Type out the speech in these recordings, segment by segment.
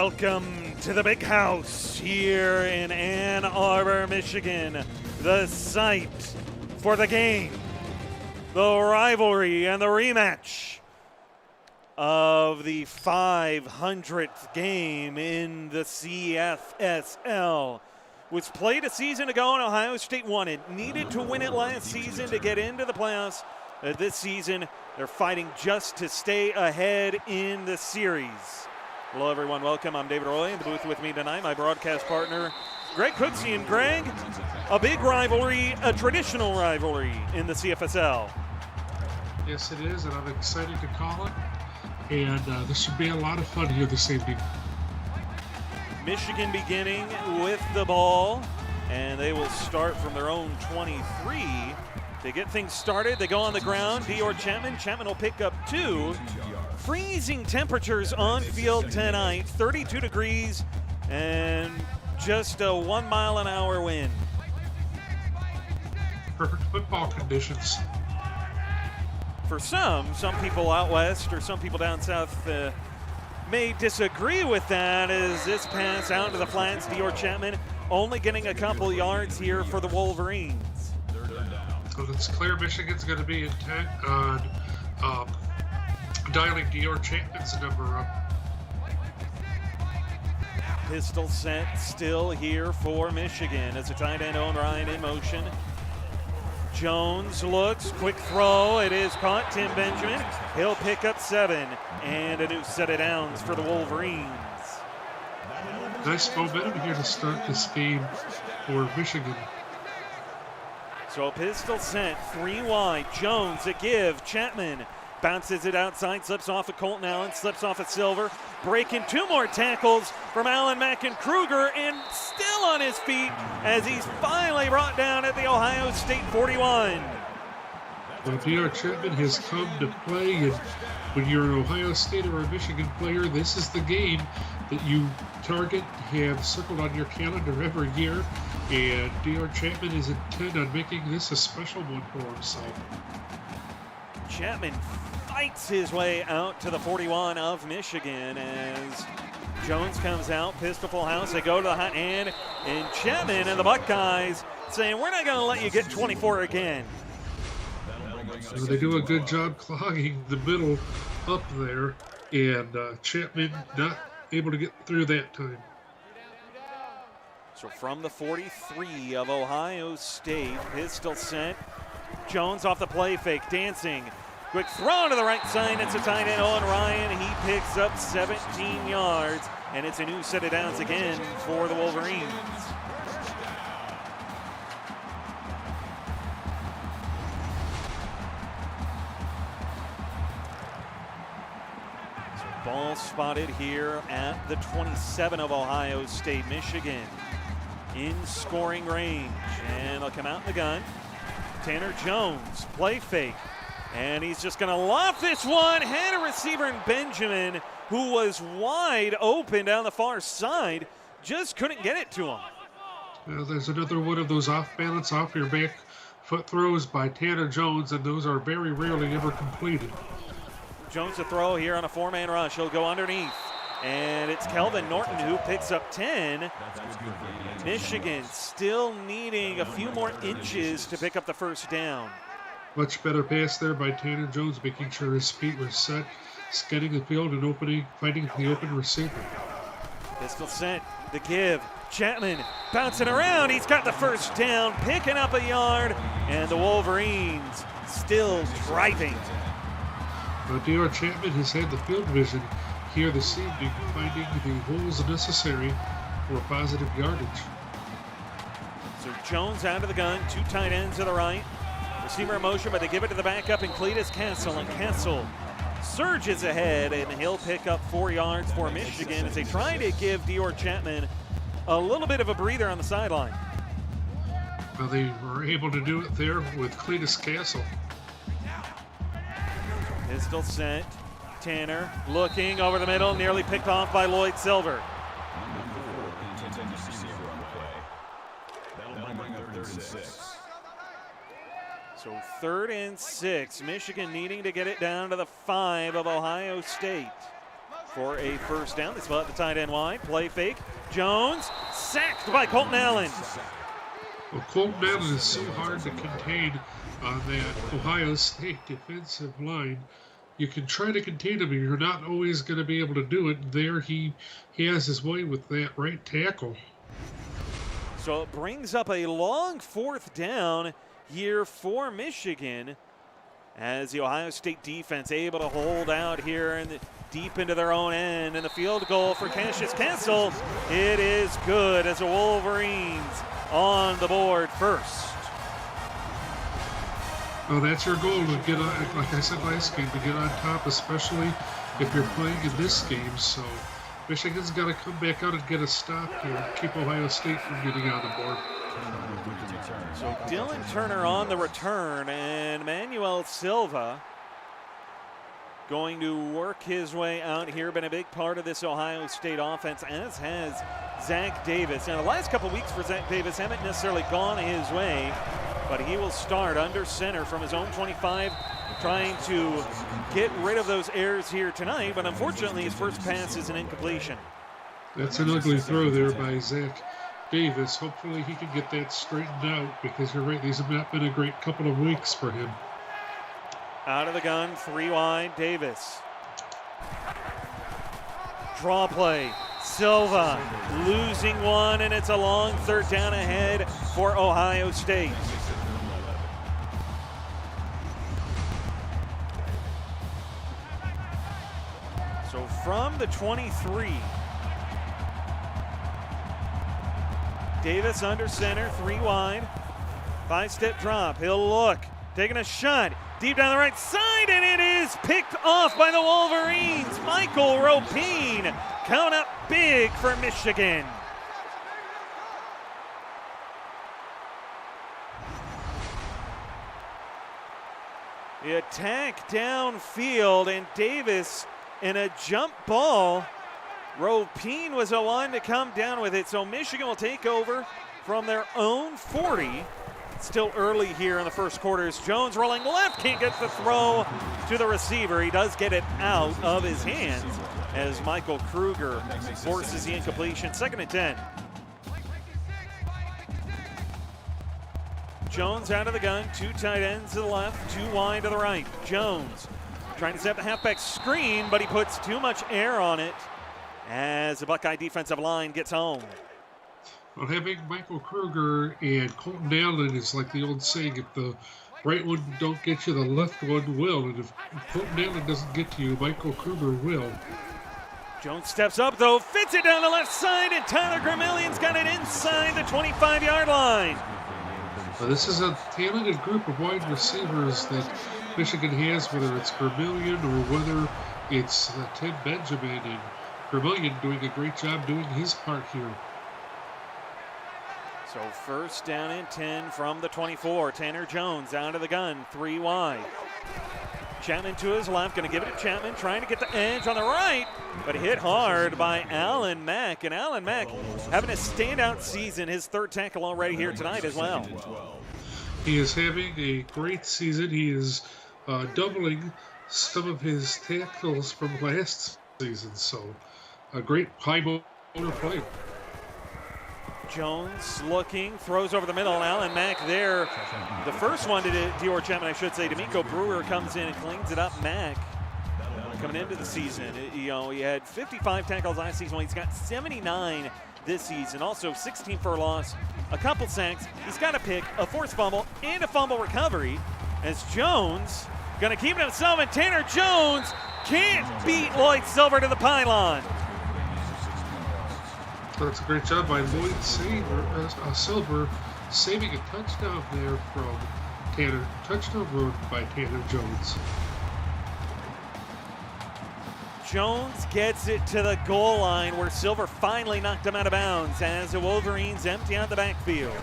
Welcome to the big house here in Ann Arbor, Michigan, the site for the game, the rivalry, and the rematch of the 500th game in the CFSL. Was played a season ago, and Ohio State won it. Needed to win it last season to get into the playoffs. This season, they're fighting just to stay ahead in the series. Hello, everyone. Welcome. I'm David Roy. In the booth with me tonight, my broadcast partner, Greg Cooksey. And Greg, a big rivalry, a traditional rivalry in the CFSL. Yes, it is, and I'm excited to call it. And this should be a lot of fun here this evening. Michigan beginning with the ball, and they will start from their own 23. To get things started, they go on the ground. Dior Chapman. Chapman will pick up 2. Freezing temperatures on field tonight, 32 degrees and just a 1 mile an hour wind. Perfect football conditions. For some people out west or some people down south may disagree with that, as this pass out to the flats. Dior Chapman only getting a couple yards here for the Wolverines. So it's clear Michigan's going to be intent on dialing Dior Chapman's number up. Pistol set still here for Michigan as the tight end Owen Ryan in motion. Jones looks, quick throw, it is caught. Tim Benjamin, he'll pick up 7, and a new set of downs for the Wolverines. Nice momentum here to start this game for Michigan. So a pistol set, 3 wide. Jones a give. Chapman bounces it outside, slips off of Colton Allen, slips off of Silver. Breaking 2 more tackles from Allen Mackin-Kruger, and still on his feet as he's finally brought down at the Ohio State 41. Well, Dior Chapman has come to play, and when you're an Ohio State or a Michigan player, this is the game that you target, have circled on your calendar every year, and Dior Chapman is intent on making this a special one for himself. Chapman fights his way out to the 41 of Michigan as Jones comes out, pistol full house. They go to the hot hand, and Chapman and the Buckeyes saying, we're not going to let you get 24 again. So they do a good job clogging the middle up there, and Chapman not able to get through that time. So from the 43 of Ohio State, pistol set. Jones off the play fake, dancing. Quick throw to the right side. It's a tight end, Owen Ryan. He picks up 17 yards, and it's a new set of downs again for the Wolverines. So ball spotted here at the 27 of Ohio State. Michigan in scoring range, and they'll come out in the gun. Tanner Jones, play fake, and he's just going to loft this one. Had a receiver in Benjamin, who was wide open down the far side, just couldn't get it to him. Well, there's another one of those off-balance, off-your-back foot throws by Tanner Jones, and those are very rarely ever completed. Jones to throw here on a 4-man rush. He'll go underneath, and it's Kelvin Norton who picks up 10. Michigan still needing a few more inches to pick up the first down. Much better pass there by Tanner Jones, making sure his feet were set, scanning the field and finding the open receiver. Pistol set, the give. Chapman bouncing around. He's got the first down, picking up a yard, and the Wolverines still driving. But Dior Chapman has had the field vision here this evening, finding the holes necessary for positive yardage. So Jones out of the gun, 2 tight ends to the right. Receiver in motion, but they give it to the backup in Cletus Castle, and Castle surges ahead, and he'll pick up 4 yards for Michigan as they try to give Dior Chapman a little bit of a breather on the sideline. Well, they were able to do it there with Cletus Castle. Pistol set. Tanner looking over the middle, nearly picked off by Lloyd Silver. So 3rd and 6. Michigan needing to get it down to the 5 of Ohio State. for a first down. They spot the tight end wide. Play fake. Jones sacked by Colton Allen. Well, Colton Allen is so hard to contain on that Ohio State defensive line. You can try to contain him, and you're not always going to be able to do it. There he has his way with that right tackle. So it brings up a long fourth down here for Michigan, as the Ohio State defense able to hold out here and deep into their own end. And the field goal for Cassius Castle, it is good as the Wolverines on the board first. Well, that's your goal, to get on, like I said last game, to get on top, especially if you're playing in this game. So Michigan's got to come back out and get a stop here, keep Ohio State from getting on the board. So Dylan Turner on the return, and Manuel Silva going to work his way out here. Been a big part of this Ohio State offense, as has Zach Davis. Now, the last couple weeks for Zach Davis haven't necessarily gone his way, but he will start under center from his own 25, trying to get rid of those errors here tonight. But unfortunately, his first pass is an incompletion. That's an ugly throw there by Zach Davis. Hopefully he can get that straightened out, because you're right, these have not been a great couple of weeks for him. Out of the gun, 3 wide, Davis. Draw play, Silva losing one, and it's a long third down ahead for Ohio State. So from the 23, Davis under center, 3 wide, 5-step drop. He'll look, taking a shot deep down the right side, and it is picked off by the Wolverines. Michael Ropine, count up big for Michigan. The attack downfield, and Davis in a jump ball. Ropine was the one to come down with it, so Michigan will take over from their own 40. Still early here in the first quarter as Jones rolling left, can't get the throw to the receiver. He does get it out of his hands as Michael Kruger forces the incompletion. 2nd and 10. Jones out of the gun, 2 tight ends to the left, 2 wide to the right. Jones trying to set the halfback screen, but he puts too much air on it as the Buckeye defensive line gets home. Well, having Michael Kruger and Colton Allen is like the old saying, if the right one don't get you, the left one will. And if Colton Allen doesn't get to you, Michael Kruger will. Jones steps up, though, fits it down the left side, and Tyler Gramillion's got it inside the 25-yard line. Well, this is a talented group of wide receivers that Michigan has, whether it's Gramillion or whether it's Ted Benjamin. And Gramillion doing a great job doing his part here. So 1st down and 10 from the 24. Tanner Jones out of the gun, 3 wide. Chapman to his left, going to give it to Chapman, trying to get the edge on the right, but hit hard by Alan Mack. And Alan Mack having a standout season, his 3rd tackle already here tonight as well. He is having a great season. He is doubling some of his tackles from last season. So a great high motor player. Jones looking, throws over the middle, and Alan Mack there. The first one to Dior Chapman, I should say. D'Amico Brewer comes in and cleans it up. Mack coming into the season, he had 55 tackles last season. Well, he's got 79 this season. Also 16 for a loss, a couple sacks. He's got a pick, a forced fumble, and a fumble recovery. As Jones going to keep it himself, and Tanner Jones can't beat Lloyd Silver to the pylon. That's a great job by Lloyd Silver, saving a touchdown there from Tanner. Touchdown run by Tanner Jones. Jones gets it to the goal line where Silver finally knocked him out of bounds as the Wolverines empty out the backfield.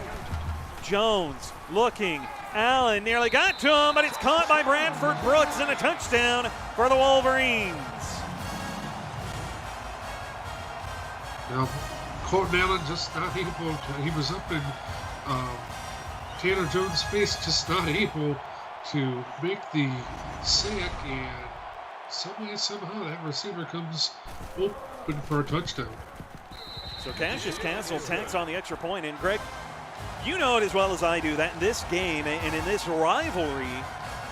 Jones looking. Allen nearly got to him, but it's caught by Bradford Brooks and a touchdown for the Wolverines. Now, Colton Allen just not able to, he was up in Tanner Jones' face, just not able to make the sack, and some way, somehow, that receiver comes open for a touchdown. So Cassius Castle tacks on the extra point. And Greg, you know it as well as I do that in this game and in this rivalry,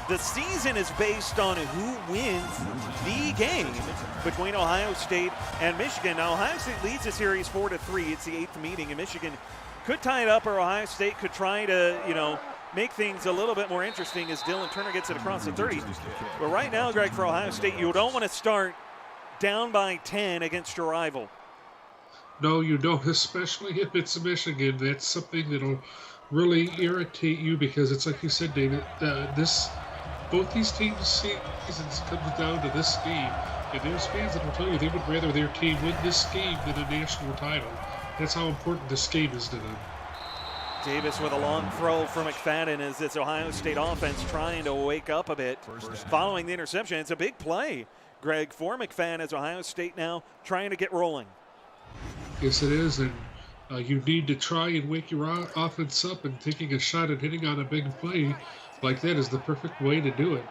the season is based on who wins the game between Ohio State and Michigan. Now, Ohio State leads the series 4-3. It's the 8th meeting, and Michigan could tie it up, or Ohio State could try to, make things a little bit more interesting as Dylan Turner gets it across the 30. But right now, Greg, for Ohio State, you don't want to start down by 10 against your rival. No, you don't, especially if it's Michigan. That's something that'll really irritate you because it's like you said, David, both these teams' seasons comes down to this game. And there's fans that will tell you they would rather their team win this game than a national title. That's how important this game is to them. Davis with a long throw for McFadden as this Ohio State offense trying to wake up a bit following the interception. It's a big play, Greg, for McFadden as Ohio State now trying to get rolling. Yes, it is, and you need to try and wake your offense up, and taking a shot and hitting on a big play like that is the perfect way to do it.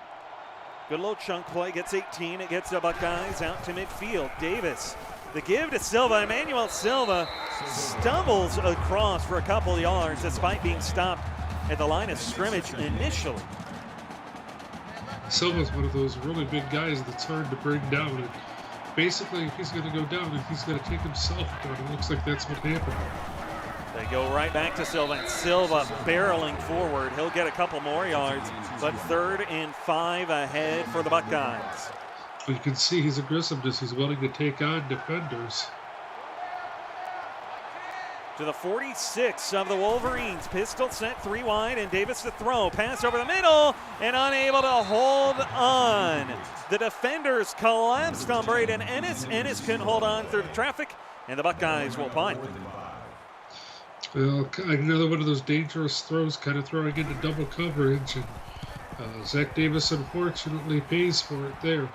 Good little chunk play, gets 18. It gets the Buckeyes out to midfield. Davis, the give to Silva. Emmanuel Silva stumbles across for a couple of yards despite being stopped at the line of scrimmage initially. Silva's one of those really big guys that's hard to bring down. And basically, if he's going to go down, and he's going to take himself down. It looks like that's what happened. They go right back to Silva, and Silva barreling forward. He'll get a couple more yards, but 3rd and 5 ahead for the Buckeyes. You can see his aggressiveness. He's willing to take on defenders. To the 46 of the Wolverines. Pistol set 3 wide, and Davis to throw. Pass over the middle, and unable to hold on. The defenders collapsed on Braden Ennis. Ennis couldn't hold on through the traffic, and the Buckeyes will punt. Well, another one of those dangerous throws, kind of throwing into double coverage, and Zach Davis unfortunately pays for it there.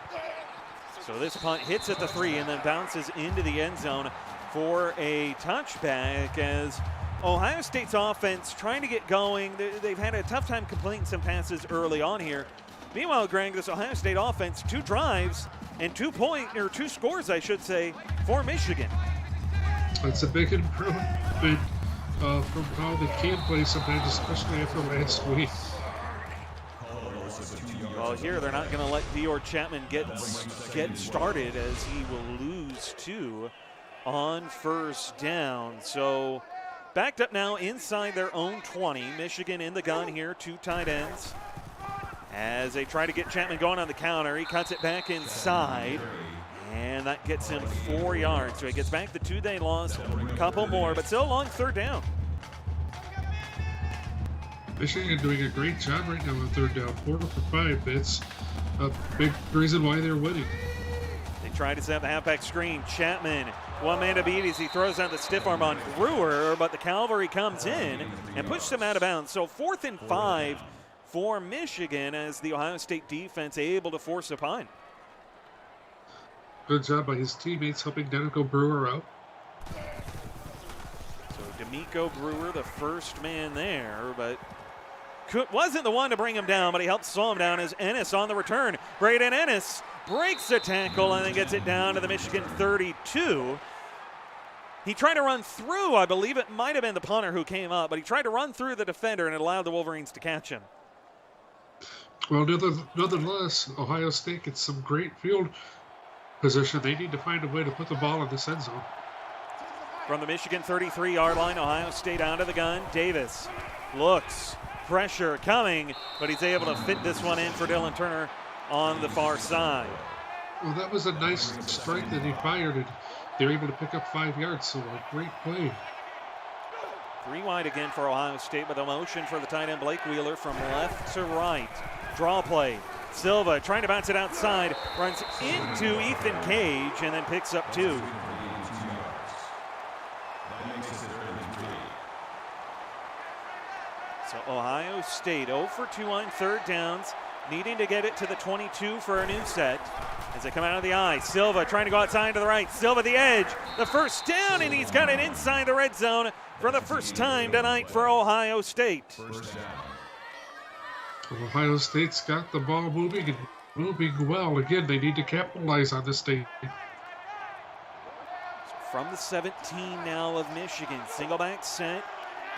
So this punt hits at the 3 and then bounces into the end zone for a touchback as Ohio State's offense trying to get going. They've had a tough time completing some passes early on here. Meanwhile, Greg, this Ohio State offense, 2 drives and 2 scores, I should say, for Michigan. That's a big improvement from how they can play sometimes, especially after last week. Well, here they're not going to let Dior Chapman get started as he will lose 2 on 1st down. So backed up now inside their own 20. Michigan in the gun here, 2 tight ends. As they try to get Chapman going on the counter, he cuts it back inside, and that gets him 4 yards. So he gets back the 2 they lost, a couple more, but still a long 3rd down. Michigan doing a great job right now on 3rd down, 4 for 5. That's a big reason why they're winning. They try to set the halfback screen. Chapman, one man to beat as he throws out the stiff arm on Brewer, but the cavalry comes in and pushes him out of bounds. So 4th and 5 for Michigan as the Ohio State defense able to force a punt. Good job by his teammates helping Danico Brewer out. So D'Amico Brewer, the first man there, but wasn't the one to bring him down, but he helped slow him down as Ennis on the return. Braden Ennis breaks the tackle and then gets it down to the Michigan 32. He tried to run through, I believe it might have been the punter who came up, but he tried to run through the defender and it allowed the Wolverines to catch him. Well, nonetheless, Ohio State gets some great field position. They need to find a way to put the ball in this end zone. From the Michigan 33-yard line, Ohio State out of the gun. Davis looks, pressure coming, but he's able to fit this one in for Dylan Turner on the far side. Well, that was a nice strike that he fired, and they're able to pick up 5 yards, so a great play. 3 wide again for Ohio State with a motion for the tight end Blake Wheeler from left to right. Draw play. Silva trying to bounce it outside, runs into Ethan Cage and then picks up 2. So Ohio State 0 for 2 on 3rd downs, needing to get it to the 22 for a new set. As they come out of the eye, Silva trying to go outside to the right. Silva the edge, the 1st down, and he's got it inside the red zone for the first time tonight for Ohio State. Ohio State's got the ball moving, and moving well. Again, they need to capitalize on this day. From the 17 now of Michigan, single back set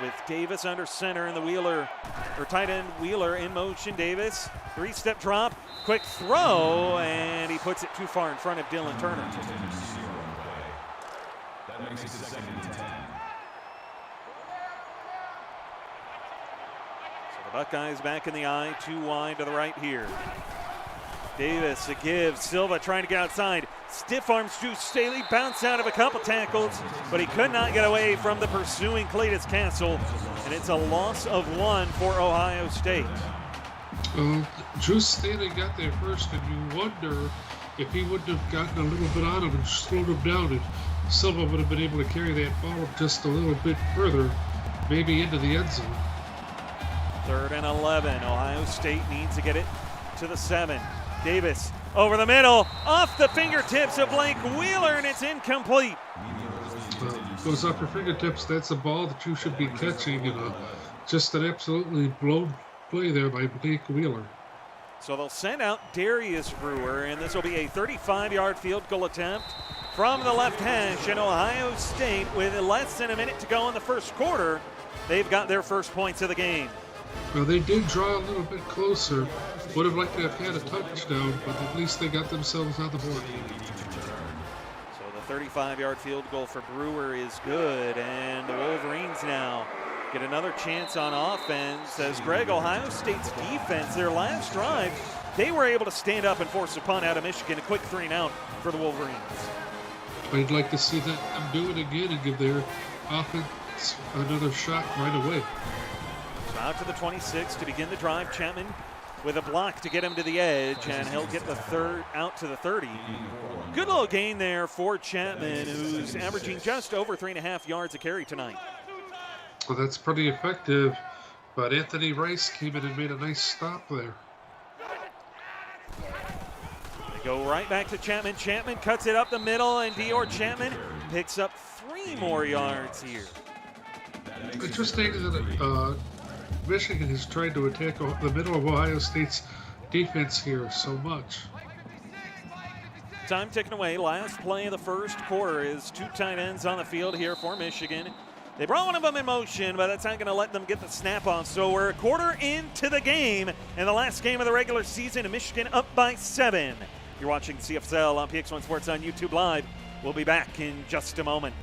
with Davis under center and the Wheeler, or tight end Wheeler in motion. Davis, three-step drop, quick throw, and he puts it too far in front of Dylan Turner. That makes it 2nd and 10. So the Buckeyes back in the eye, too wide to the right here. Davis, a give, Silva trying to get outside. Stiff arms Drew Staley, bounce out of a couple tackles, but he could not get away from the pursuing Cletus Castle, and it's a loss of 1 for Ohio State. Drew Staley got there first, and you wonder if he wouldn't have gotten a little bit on him and slowed him down, and Silva would have been able to carry that ball just a little bit further, maybe into the end zone. 3rd and 11. Ohio State needs to get it to the 7. Davis over the middle, off the fingertips of Blake Wheeler, and it's incomplete. Goes off your fingertips. That's a ball that you should be catching, and just an absolutely blown play there by Blake Wheeler. So they'll send out Darius Brewer, and this will be a 35-yard field goal attempt from the left hash. And Ohio State, with less than a minute to go in the first quarter, they've got their first points of the game. Well, they did draw a little bit closer. Would have liked to have had a touchdown, but at least they got themselves on the board. So the 35-yard field goal for Brewer is good, and the Wolverines now get another chance on offense. As Greg, Ohio State's defense, their last drive, they were able to stand up and force a punt out of Michigan, a quick 3-and-out for the Wolverines. I'd like to see them do it again and give their offense another shot right away. So out to the 26 to begin the drive. Chapman with a block to get him to the edge, and he'll get the third out to the 30. Good little gain there for Chapman, who's averaging just over 3.5 yards a carry tonight. Well, that's pretty effective, but Anthony Rice came in and made a nice stop there. They go right back to Chapman. Chapman cuts it up the middle, and Dior Chapman picks up 3 more yards here. Interesting that Michigan has tried to attack the middle of Ohio State's defense here so much. Time ticking away. Last play of the first quarter is 2 tight ends on the field here for Michigan. They brought one of them in motion, but that's not going to let them get the snap off. So we're a quarter into the game, and the last game of the regular season, and Michigan up by 7. You're watching CFSL on PX1 Sports on YouTube Live. We'll be back in just a moment.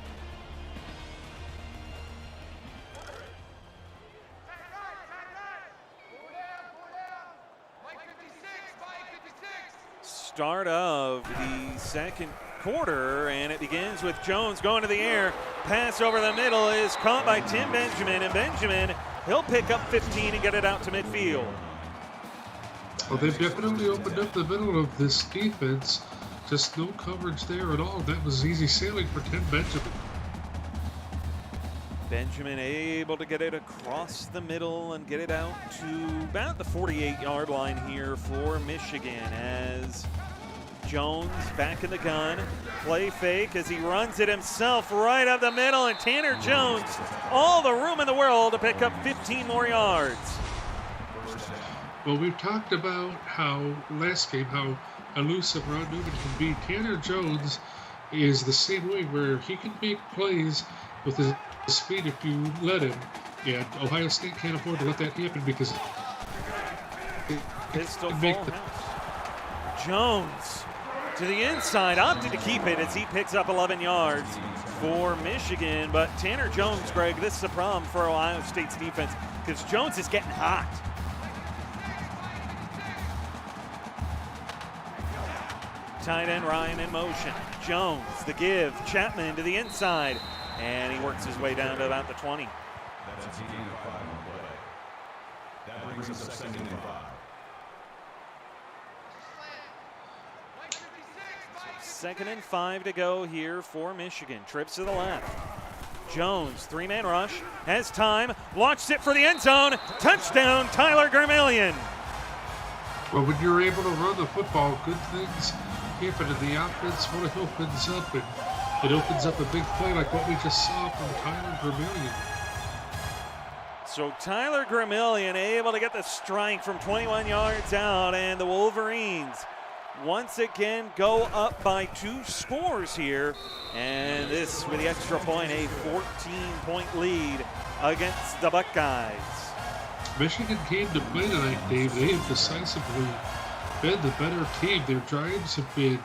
Start of the second quarter, and it begins with Jones going to the air. Pass over the middle is caught by Tim Benjamin, and Benjamin, he'll pick up 15 and get it out to midfield. Well, they've definitely opened up the middle of this defense. Just no coverage there at all. That was easy sailing for Tim Benjamin. Benjamin able to get it across the middle and get it out to about the 48-yard line here for Michigan, as Jones back in the gun, play fake as he runs it himself right up the middle, and Tanner Jones, all the room in the world to pick up 15 more yards. Well, we've talked about how last game, how elusive Ron Newman can be. Tanner Jones is the same way, where he can make plays with his speed if you let him, and Ohio State can't afford to let that happen because Pistol full Jones to the inside, opted to keep it as he picks up 11 yards for Michigan. But Tanner Jones, Greg, this is a problem for Ohio State's defense because Jones is getting hot. Tight end Ryan in motion. Jones, the give, Chapman to the inside, and he works his way down to about the 20. That's a gain of 5 on play. That brings us up 2nd and 5. So 2nd and 5 to go here for Michigan. Trips to the left. Jones, 3-man rush, has time, launches it for the end zone. Touchdown, Tyler Germillion. Well, when you're able to run the football, good things happen in the offense when it opens up, and it opens up a big play like what we just saw from Tyler Germillion. So Tyler Gramillion able to get the strike from 21 yards out, and the Wolverines once again go up by 2 scores here. And this with the extra point, a 14-point lead against the Buckeyes. Michigan came to play tonight, Dave. They have decisively been the better team. Their drives have been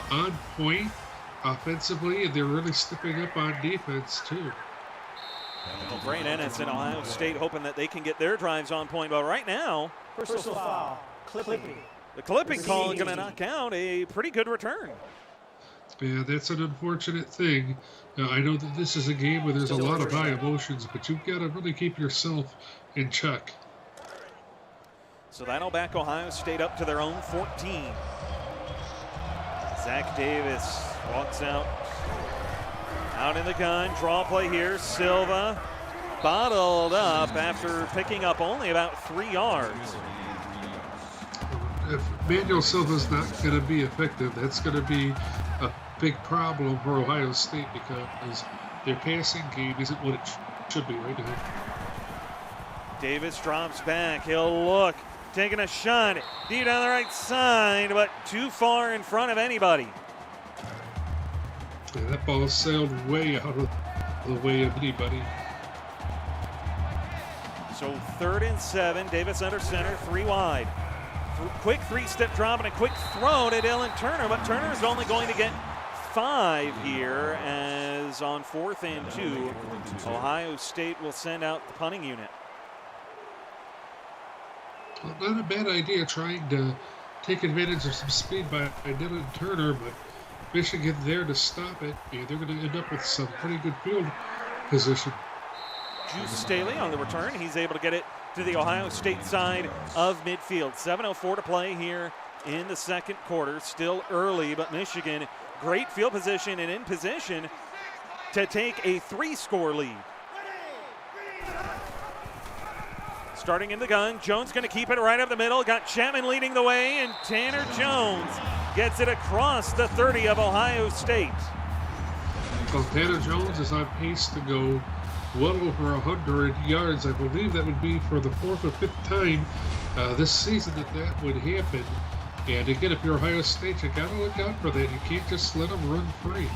on point offensively, and they're really stepping up on defense, too. Well, Brain Ennis and Ohio State hoping that they can get their drives on point. But right now, personal foul, clipping. The clipping call is going to knock out a pretty good return. Yeah, that's an unfortunate thing. I know that this is a game where there's a lot of high emotions, but you've got to really keep yourself in check. So that'll back Ohio State up to their own 14. Zach Davis walks out in the gun. Draw play here. Silva bottled up after picking up only about 3 yards. If Manuel Silva's not going to be effective, that's going to be a big problem for Ohio State because their passing game isn't what it should be right now. Davis drops back. He'll look. Taking a shot deep down the right side, but too far in front of anybody. Yeah, that ball sailed way out of the way of anybody. So 3rd and 7. Davis under center, 3 wide. Quick 3-step drop and a quick throw to Dylan Turner, but Turner is only going to get 5 here, as on 4th and 2, Ohio State will send out the punting unit. Well, not a bad idea trying to take advantage of some speed by Dylan Turner, but Michigan there to stop it, and they're going to end up with some pretty good field position. Juice Staley on the return. He's able to get it to the Ohio State side of midfield. 7:04 to play here in the second quarter. Still early, but Michigan, great field position and in position to take a 3-score lead. Starting in the gun, Jones going to keep it right up the middle. Got Chapman leading the way, and Tanner Jones gets it across the 30 of Ohio State. Well, Tanner Jones is on pace to go well over 100 yards. I believe that would be for the 4th or 5th time this season that would happen. And again, if you're Ohio State, you got to look out for that. You can't just let them run free.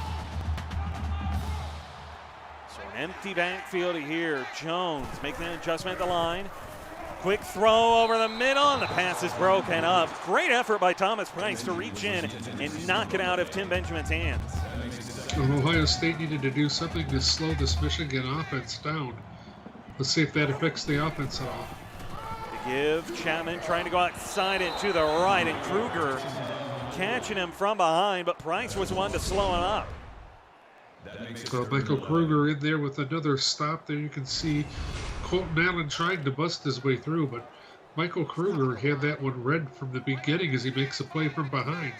So an empty backfield here. Jones making an adjustment at the line. Quick throw over the middle, and the pass is broken up. Great effort by Thomas Price to reach in and knock it out of Tim Benjamin's hands. Well, Ohio State needed to do something to slow this Michigan offense down. Let's see if that affects the offense at all. To give, Chapman trying to go outside and to the right, and Kruger catching him from behind, but Price was one to slow him up. Michael Kruger in there with another stop there. You can see Colton Allen trying to bust his way through, but Michael Kruger had that one read from the beginning as he makes a play from behind.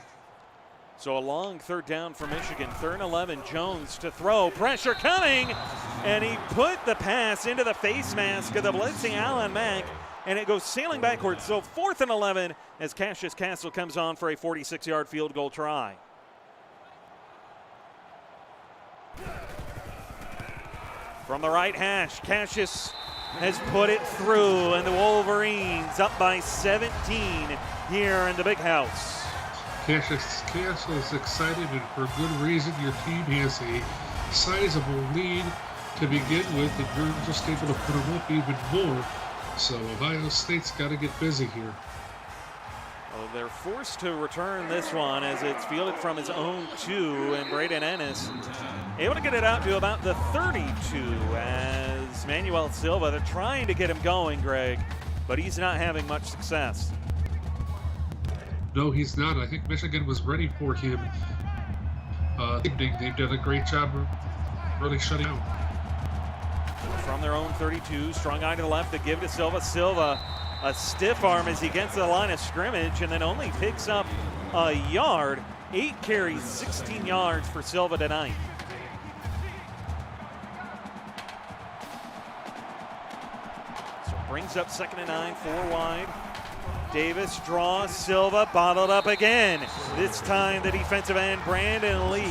So a long 3rd down for Michigan. 3rd and 11, Jones to throw. Pressure coming, and he put the pass into the face mask of the blitzing Allen Mack, and it goes sailing backwards. So 4th and 11 as Cassius Castle comes on for a 46-yard field goal try. From the right hash, Cassius has put it through, and the Wolverines up by 17 here in the Big House. Castle is excited, and for good reason. Your team has a sizable lead to begin with, and you're just able to put them up even more. So Ohio State's got to get busy here. Well, they're forced to return this one as it's fielded from his own 2, and Braden Ennis able to get it out to about the 32 as Manuel Silva. They're trying to get him going, Greg, but he's not having much success. No, he's not. I think Michigan was ready for him. They've done a great job really shutting out. From their own 32, strong eye to the left, to give to Silva. Silva, a stiff arm as he gets to the line of scrimmage, and then only picks up a yard. 8 carries, 16 yards for Silva tonight. So brings up 2nd and 9, 4 wide. Davis draws, Silva bottled up again. This time the defensive end, Brandon Leach,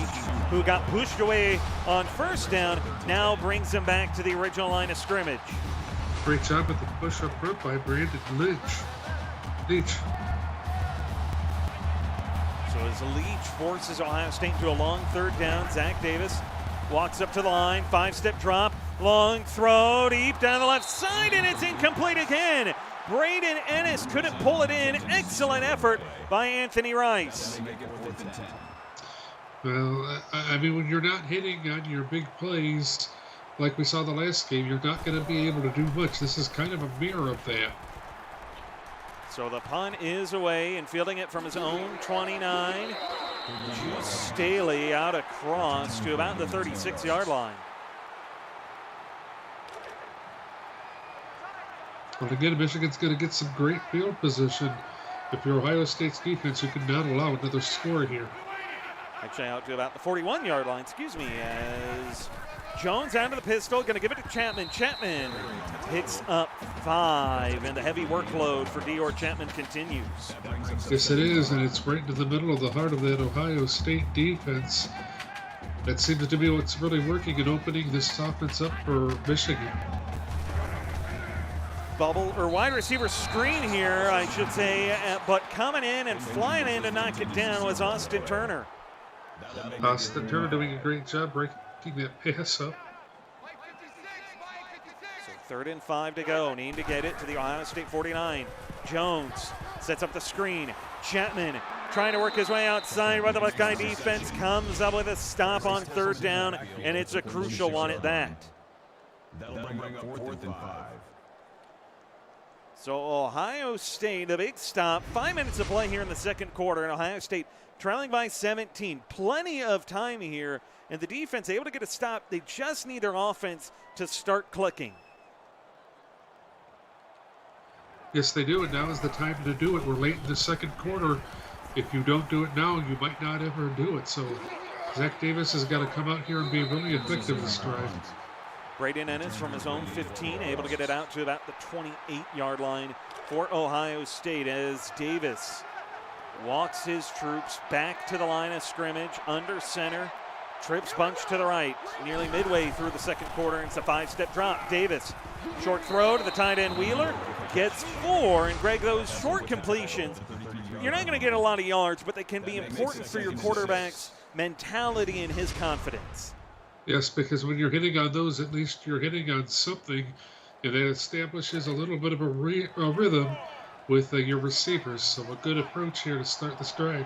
who got pushed away on 1st down, now brings him back to the original line of scrimmage. Great job at the push up front by Brandon Leach. So as Leach forces Ohio State into a long third down, Zach Davis walks up to the line, 5-step drop, long throw deep down the left side, and it's incomplete again. Braden Ennis couldn't pull it in. Excellent effort by Anthony Rice. Well, I mean, when you're not hitting on your big plays like we saw the last game, you're not going to be able to do much. This is kind of a mirror of that. So the punt is away, and fielding it from his own 29. Juice Staley out across to about the 36-yard line. Well, again, Michigan's going to get some great field position. If you're Ohio State's defense, you cannot allow another score here. Actually out to about the 41-yard line, as Jones out of the pistol, going to give it to Chapman. Chapman picks up 5, and the heavy workload for Dior Chapman continues. Yes, it is, and it's right into the middle of the heart of that Ohio State defense. That seems to be what's really working and opening this offense up for Michigan. Bubble or wide receiver screen here, I should say, but coming in and flying in to knock it down was Austin Turner. Austin Turner doing a great job breaking that pass up. So 3rd and 5 to go. Need to get it to the Ohio State 49. Jones sets up the screen. Chapman trying to work his way outside, but the Buckeye defense comes up with a stop on 3rd down, and it's a crucial one at that. That'll bring up 4th and 5. So Ohio State, the big stop, 5 minutes of play here in the second quarter, and Ohio State trailing by 17. Plenty of time here, and the defense able to get a stop. They just need their offense to start clicking. Yes, they do, and now is the time to do it. We're late in the second quarter. If you don't do it now, you might not ever do it. So Zach Davis has got to come out here and be really effective this drive. Braden Ennis from his own 15, able to get it out to about the 28-yard line for Ohio State as Davis walks his troops back to the line of scrimmage, under center, trips bunch to the right, nearly midway through the second quarter. It's a 5-step drop. Davis, short throw to the tight end Wheeler, gets 4, and Greg, those short completions, you're not going to get a lot of yards, but they can be important for your quarterback's mentality and his confidence. Yes, because when you're hitting on those, at least you're hitting on something, and that establishes a little bit of a rhythm with your receivers. So a good approach here to start this drive.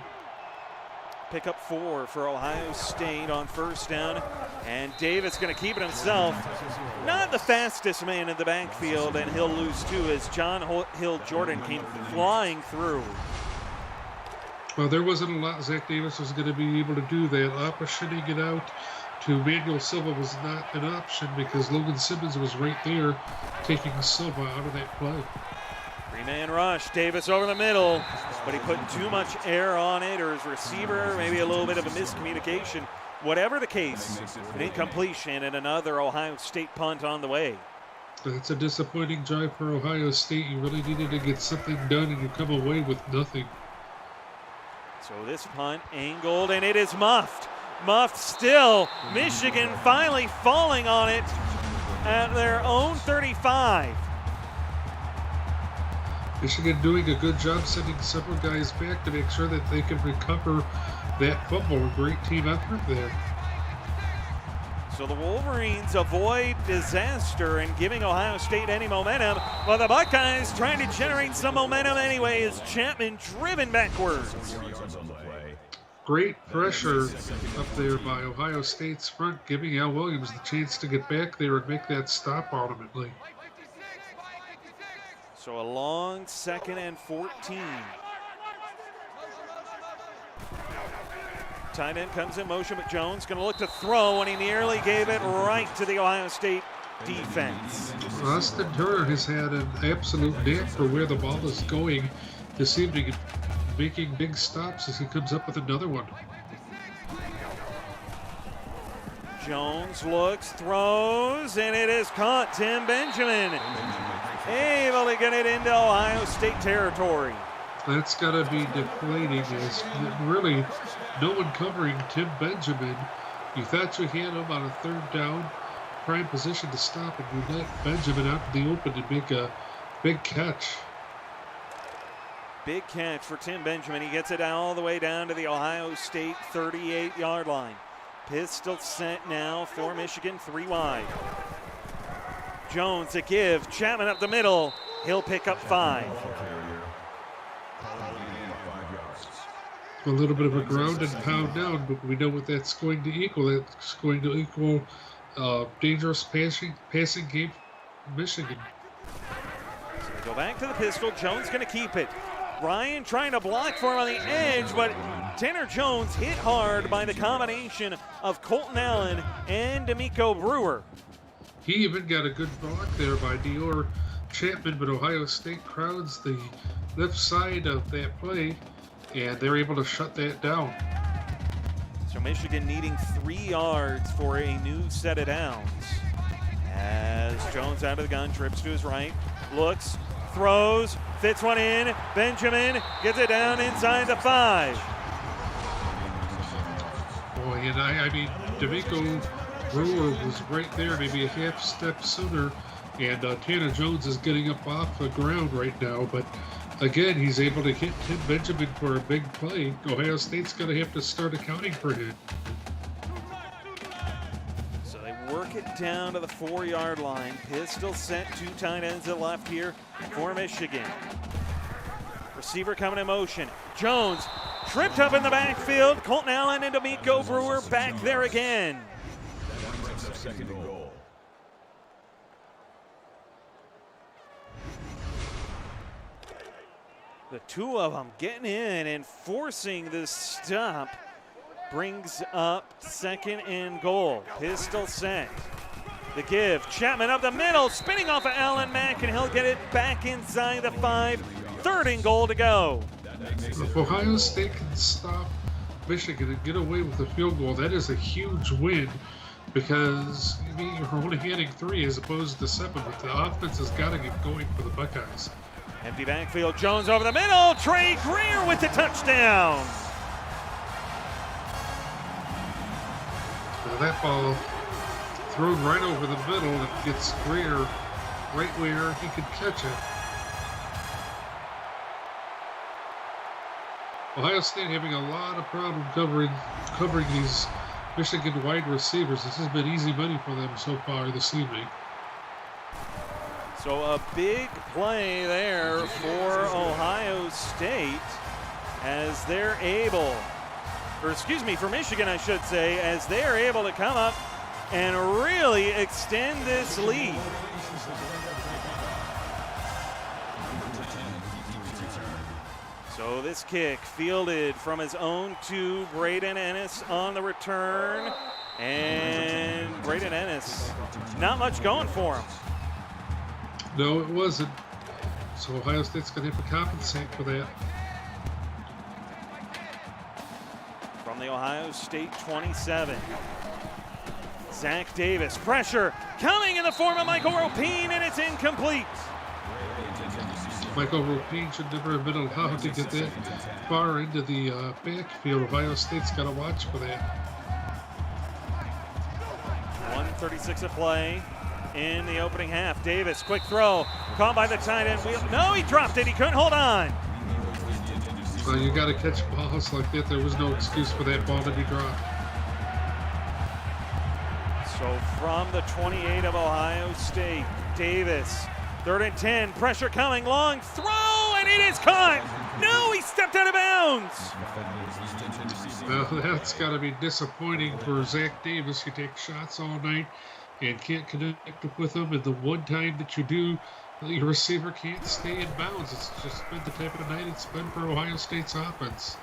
Pick up 4 for Ohio State on 1st down, and Davis going to keep it himself. Not the fastest man in the backfield, and he'll lose 2 as John Hill Jordan came flying through. Well, there wasn't a lot Zach Davis was going to be able to do. That optioning it out to Manuel Silva was not an option because Logan Simmons was right there taking Silva out of that play. 3-man rush, Davis over the middle, but he put too much air on it, or his receiver, maybe a little bit of a miscommunication. Whatever the case, an incompletion and another Ohio State punt on the way. It's a disappointing drive for Ohio State. You really needed to get something done, and you come away with nothing. So this punt angled, and it is muffed. Muffed still. Michigan finally falling on it at their own 35. Michigan doing a good job sending several guys back to make sure that they can recover that fumble. A great team effort there. So the Wolverines avoid disaster and giving Ohio State any momentum, while the Buckeyes trying to generate some momentum anyway as Chapman driven backwards. Great pressure up there by Ohio State's front, giving Al Williams the chance to get back there and make that stop ultimately. So a long 2nd and 14. Tight end comes in motion, but Jones going to look to throw, and he nearly gave it right to the Ohio State defense. Austin Turner has had an absolute knack for where the ball is going this evening, making big stops as he comes up with another one. Jones looks, throws, and it is caught. Tim Benjamin able to get it into Ohio State territory. That's got to be deflating. As really no one covering Tim Benjamin. You thought you had him on a 3rd down, prime position to stop, and you let Benjamin out in the open and make a big catch. Big catch for Tim Benjamin. He gets it all the way down to the Ohio State 38-yard line. Pistol set now for Michigan, 3 wide. Jones a give, Chapman up the middle. He'll pick up 5. A little bit of a ground and pound down, but we know what that's going to equal. That's going to equal dangerous passing game for Michigan. So we go back to the pistol. Jones going to keep it. Ryan trying to block for him on the edge, but Tanner Jones hit hard by the combination of Colton Allen and D'Amico Brewer. He even got a good block there by Dior Chapman, but Ohio State crowds the left side of that play, and they're able to shut that down. So Michigan needing 3 yards for a new set of downs. As Jones out of the gun, trips to his right, looks, throws, fits one in. Benjamin gets it down inside the 5. Boy, and I mean, D'Amico Brewer was right there, maybe a half step sooner, and Tanner Jones is getting up off the ground right now, but again, he's able to hit Tim Benjamin for a big play. Ohio State's going to have to start accounting for him. So they work it down to the 4-yard line. Pistol set, 2 tight ends to the left here for Michigan. Receiver coming in motion. Jones tripped up in the backfield. Colton Allen and D'Amico Brewer back there again. Second and goal. The 2 of them getting in and forcing this stop brings up 2nd and goal. Pistol set. The give. Chapman up the middle, spinning off of Allen Mack, and he'll get it back inside the 5. 3rd and goal to go. If Ohio State can stop Michigan and get away with a field goal, that is a huge win, because I mean, you're only getting 3 as opposed to 7, but the offense has got to get going for the Buckeyes. Empty backfield, Jones over the middle. Trey Greer with the touchdown. Now that ball thrown right over the middle and gets Greer right where he could catch it. Ohio State having a lot of problem covering these Michigan wide receivers. This has been easy money for them so far this evening. So a big play there for Ohio State as they're able, or excuse me, for Michigan I should say, as they're able to come up and really extend this lead. So this kick fielded from his own 2, Braden Ennis on the return, and Braden Ennis, not much going for him. No, it wasn't. So Ohio State's going to have to compensate for that. From the Ohio State 27, Zach Davis, pressure coming in the form of Michael Rapine, and it's incomplete. Michael Rapine should never have been allowed to get that far into the backfield. Ohio State's got to watch for that. 1:36 of play in the opening half. Davis, quick throw, caught by the tight end. No, he dropped it. He couldn't hold on. You got to catch balls like that. There was no excuse for that ball to be dropped. So from the 28 of Ohio State, Davis, 3rd and 10, pressure coming, long throw, and it is caught. No, he stepped out of bounds. Well, that's got to be disappointing for Zach Davis. You take shots all night and can't connect with them, and the one time that you do, your receiver can't stay in bounds. It's just been the type of night it's been for Ohio State's offense.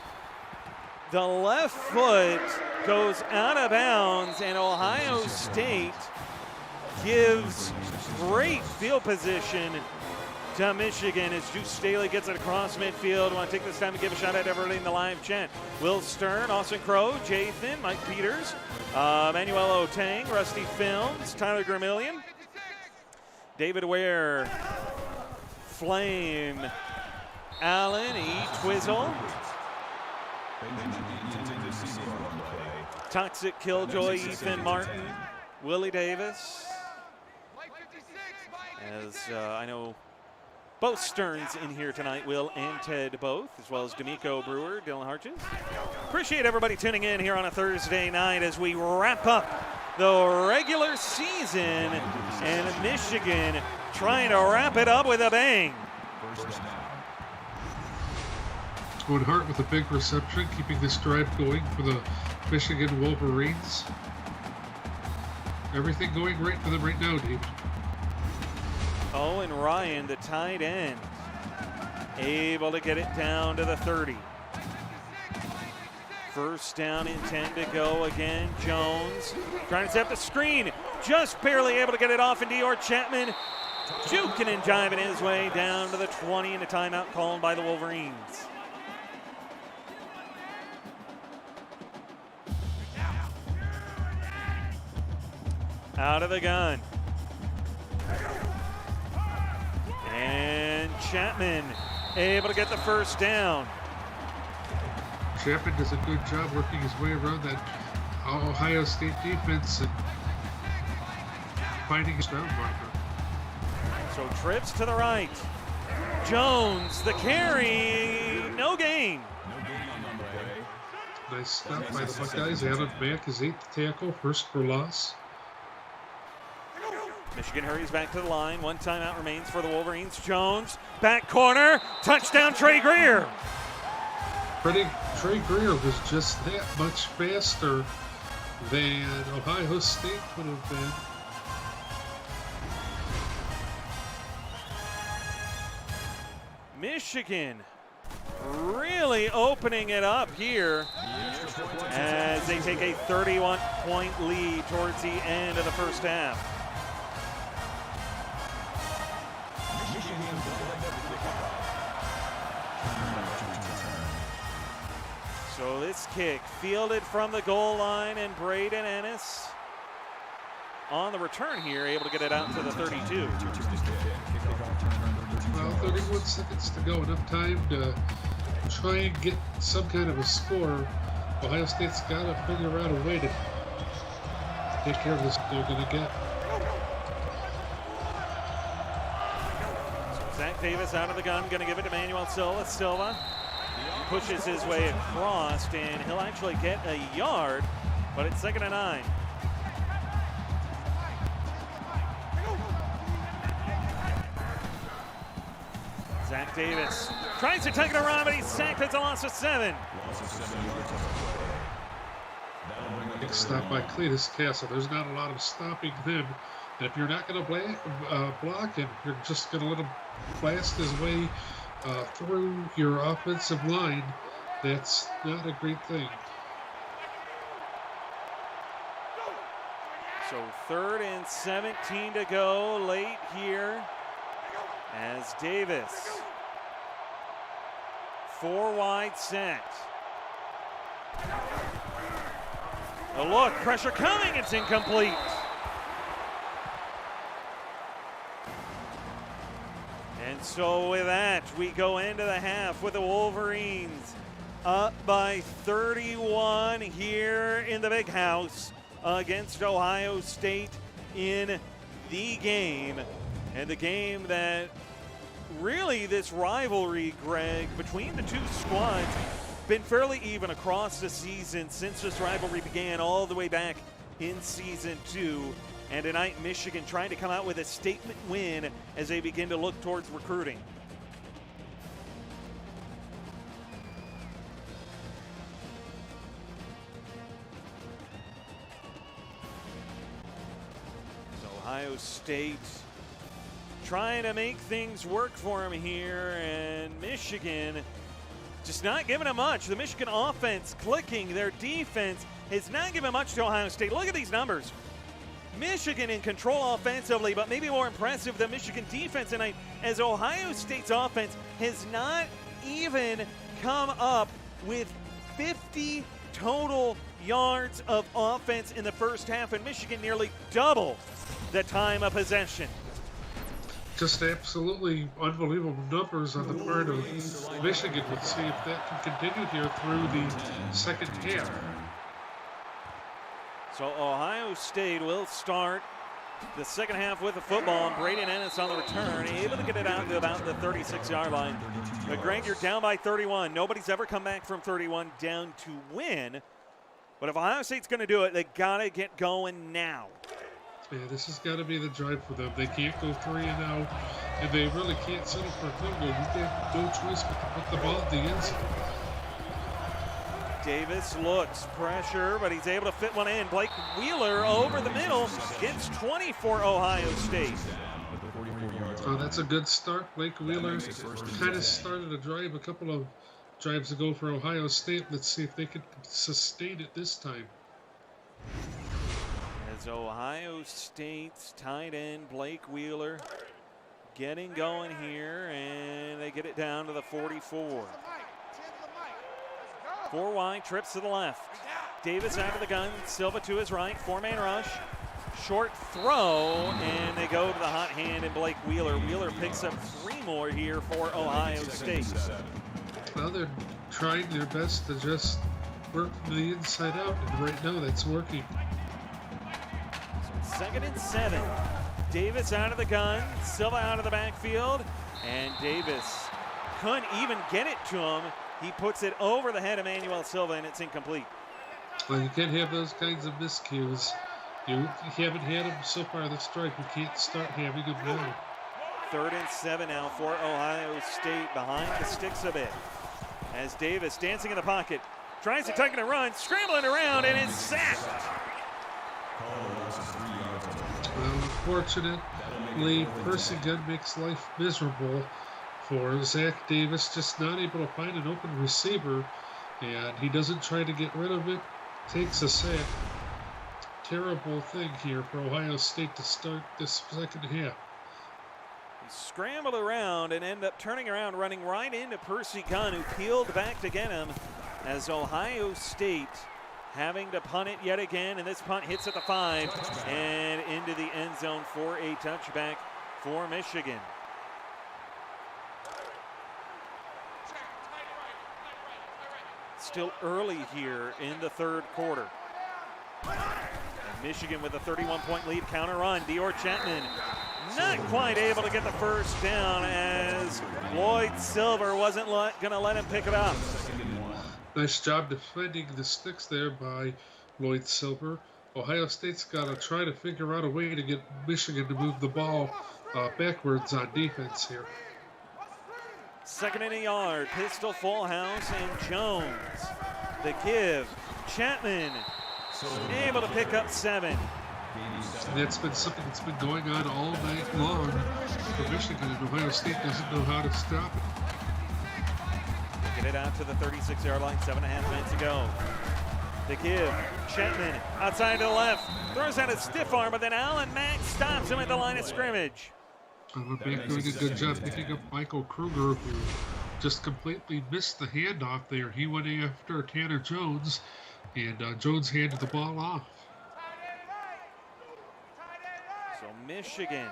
The left foot goes out of bounds, and Ohio State gives great field position to Michigan as Juice Staley gets it across midfield. I want to take this time to give a shout out to everybody in the live chat. Will Stern, Austin Crow, Jathan, Mike Peters, Manuel Otang, Rusty Films, Tyler Gramillion, David Ware, Flame, Allen, Twizzle, Toxic Killjoy, Ethan Martin, Willie Davis, As I know both Stearns in here tonight, Will and Ted both, as well as D'Amico Brewer, Dylan Harches. Appreciate everybody tuning in here on a Thursday night as we wrap up the regular season, and Michigan trying to wrap it up with a bang. Owen Hart with a big reception, keeping this drive going for the Michigan Wolverines. Everything going right for them right now, Dave. Owen Ryan, the tight end, able to get it down to the 30. First down and 10 to go again. Jones trying to set the screen, just barely able to get it off, and Dior Chapman juking and jiving his way down to the 20, and a timeout called by the Wolverines. Out of the gun. And Chapman able to get the first down. Chapman does a good job working his way around that Ohio State defense and finding his ground marker. So trips to the right. Jones, the carry, no gain. Nice stop by the Buckeyes. Allen Mack, his 8th tackle, first for loss. Michigan hurries back to the line. One timeout remains for the Wolverines. Jones, back corner, touchdown Trey Greer. Trey Greer was just that much faster than Ohio State would have been. Michigan really opening it up here as they take a 31-point lead towards the end of the first half. So this kick fielded from the goal line, and Braden Ennis on the return here, able to get it out to the 32. Well, 31 seconds to go, enough time to try and get some kind of a score. Ohio State's got to figure out a way to take care of this they're going to get. So Zach Davis out of the gun, going to give it to Manuel Silva. Silva pushes his way across, and he'll actually get a yard, but it's 2nd and 9. Zach Davis tries to take it around, but he's sacked. It's a loss of 7. Big stop by Cletus Castle. There's not a lot of stopping them. And if you're not going to block him, you're just going to let him blast his way through your offensive line. That's not a great thing. So 3rd and 17 to go late here as Davis, 4 wide set. A look, pressure coming, it's incomplete. And so with that, we go into the half with the Wolverines up by 31 here in the Big House against Ohio State in the game. And the game that really, this rivalry, Greg, between the two squads been fairly even across the season since this rivalry began all the way back in season 2. And tonight, Michigan trying to come out with a statement win as they begin to look towards recruiting. So Ohio State trying to make things work for him here, and Michigan just not giving them much. The Michigan offense clicking. Their defense has not given much to Ohio State. Look at these numbers. Michigan in control offensively, but maybe more impressive, the Michigan defense tonight, as Ohio State's offense has not even come up with 50 total yards of offense in the first half, and Michigan nearly double the time of possession. Just absolutely unbelievable numbers on the part of Michigan. Let's see if that can continue here through the second half. So Ohio State will start the second half with the football. Braden Ennis on the return, able to get it out to about the 36-yard line. But Greg, you're down by 31. Nobody's ever come back from 31 down to win. But if Ohio State's going to do it, they got to get going now. Yeah, this has got to be the drive for them. They can't go 3 and out, and they really can't settle for a field goal. You have no choice but to put the ball at the end zone. Davis looks, pressure, but he's able to fit one in. Blake Wheeler over the middle gets 20 for Ohio State. Oh, that's a good start. Blake Wheeler kind of started a drive a couple of drives ago for Ohio State. Let's see if they can sustain it this time. As Ohio State's tight end Blake Wheeler getting going here, and they get it down to the 44. 4 wide, trips to the left. Davis out of the gun, Silva to his right, 4-man rush. Short throw, and they go to the hot hand and Blake Wheeler. Wheeler picks up 3 more here for Ohio State. Well, they're trying their best to just work from the inside out, and right now that's working. So 2nd and 7. Davis out of the gun, Silva out of the backfield, and Davis couldn't even get it to him. He puts it over the head of Manuel Silva, and it's incomplete. Well, you can't have those kinds of miscues. You haven't had them so far this drive. You can't start having them now. 3rd and 7 now for Ohio State, behind the sticks a bit. As Davis dancing in the pocket, tries to tuck and run, scrambling around, and is sacked. Well, unfortunately, Percy Gunn makes life miserable for Zach Davis, just not able to find an open receiver, and he doesn't try to get rid of it, takes a sack. Terrible thing here for Ohio State to start this second half. He scrambled around and ended up turning around, running right into Percy Gunn, who peeled back to get him, as Ohio State having to punt it yet again, and this punt hits at the 5 and into the end zone for a touchback for Michigan. Still early here in the 3rd quarter. And Michigan with a 31-point lead, counter run. Dior Chapman not quite able to get the first down, as Lloyd Silver wasn't going to let him pick it up. Nice job defending the sticks there by Lloyd Silver. Ohio State's got to try to figure out a way to get Michigan to move the ball backwards on defense here. 2nd and a yard, pistol full house, and Jones. The give, Chapman able to pick up 7. And that's been something that's been going on all night long for Michigan, and Ohio State doesn't know how to stop it. Get it out to the 36-yard line, 7.5 minutes to go. The give, Chapman outside to the left, throws out a stiff arm, but then Alan Mack stops him at the line of scrimmage. Back doing a good job picking up Michael Kruger, who just completely missed the handoff there. He went after Tanner Jones, and Jones handed the ball off. So Michigan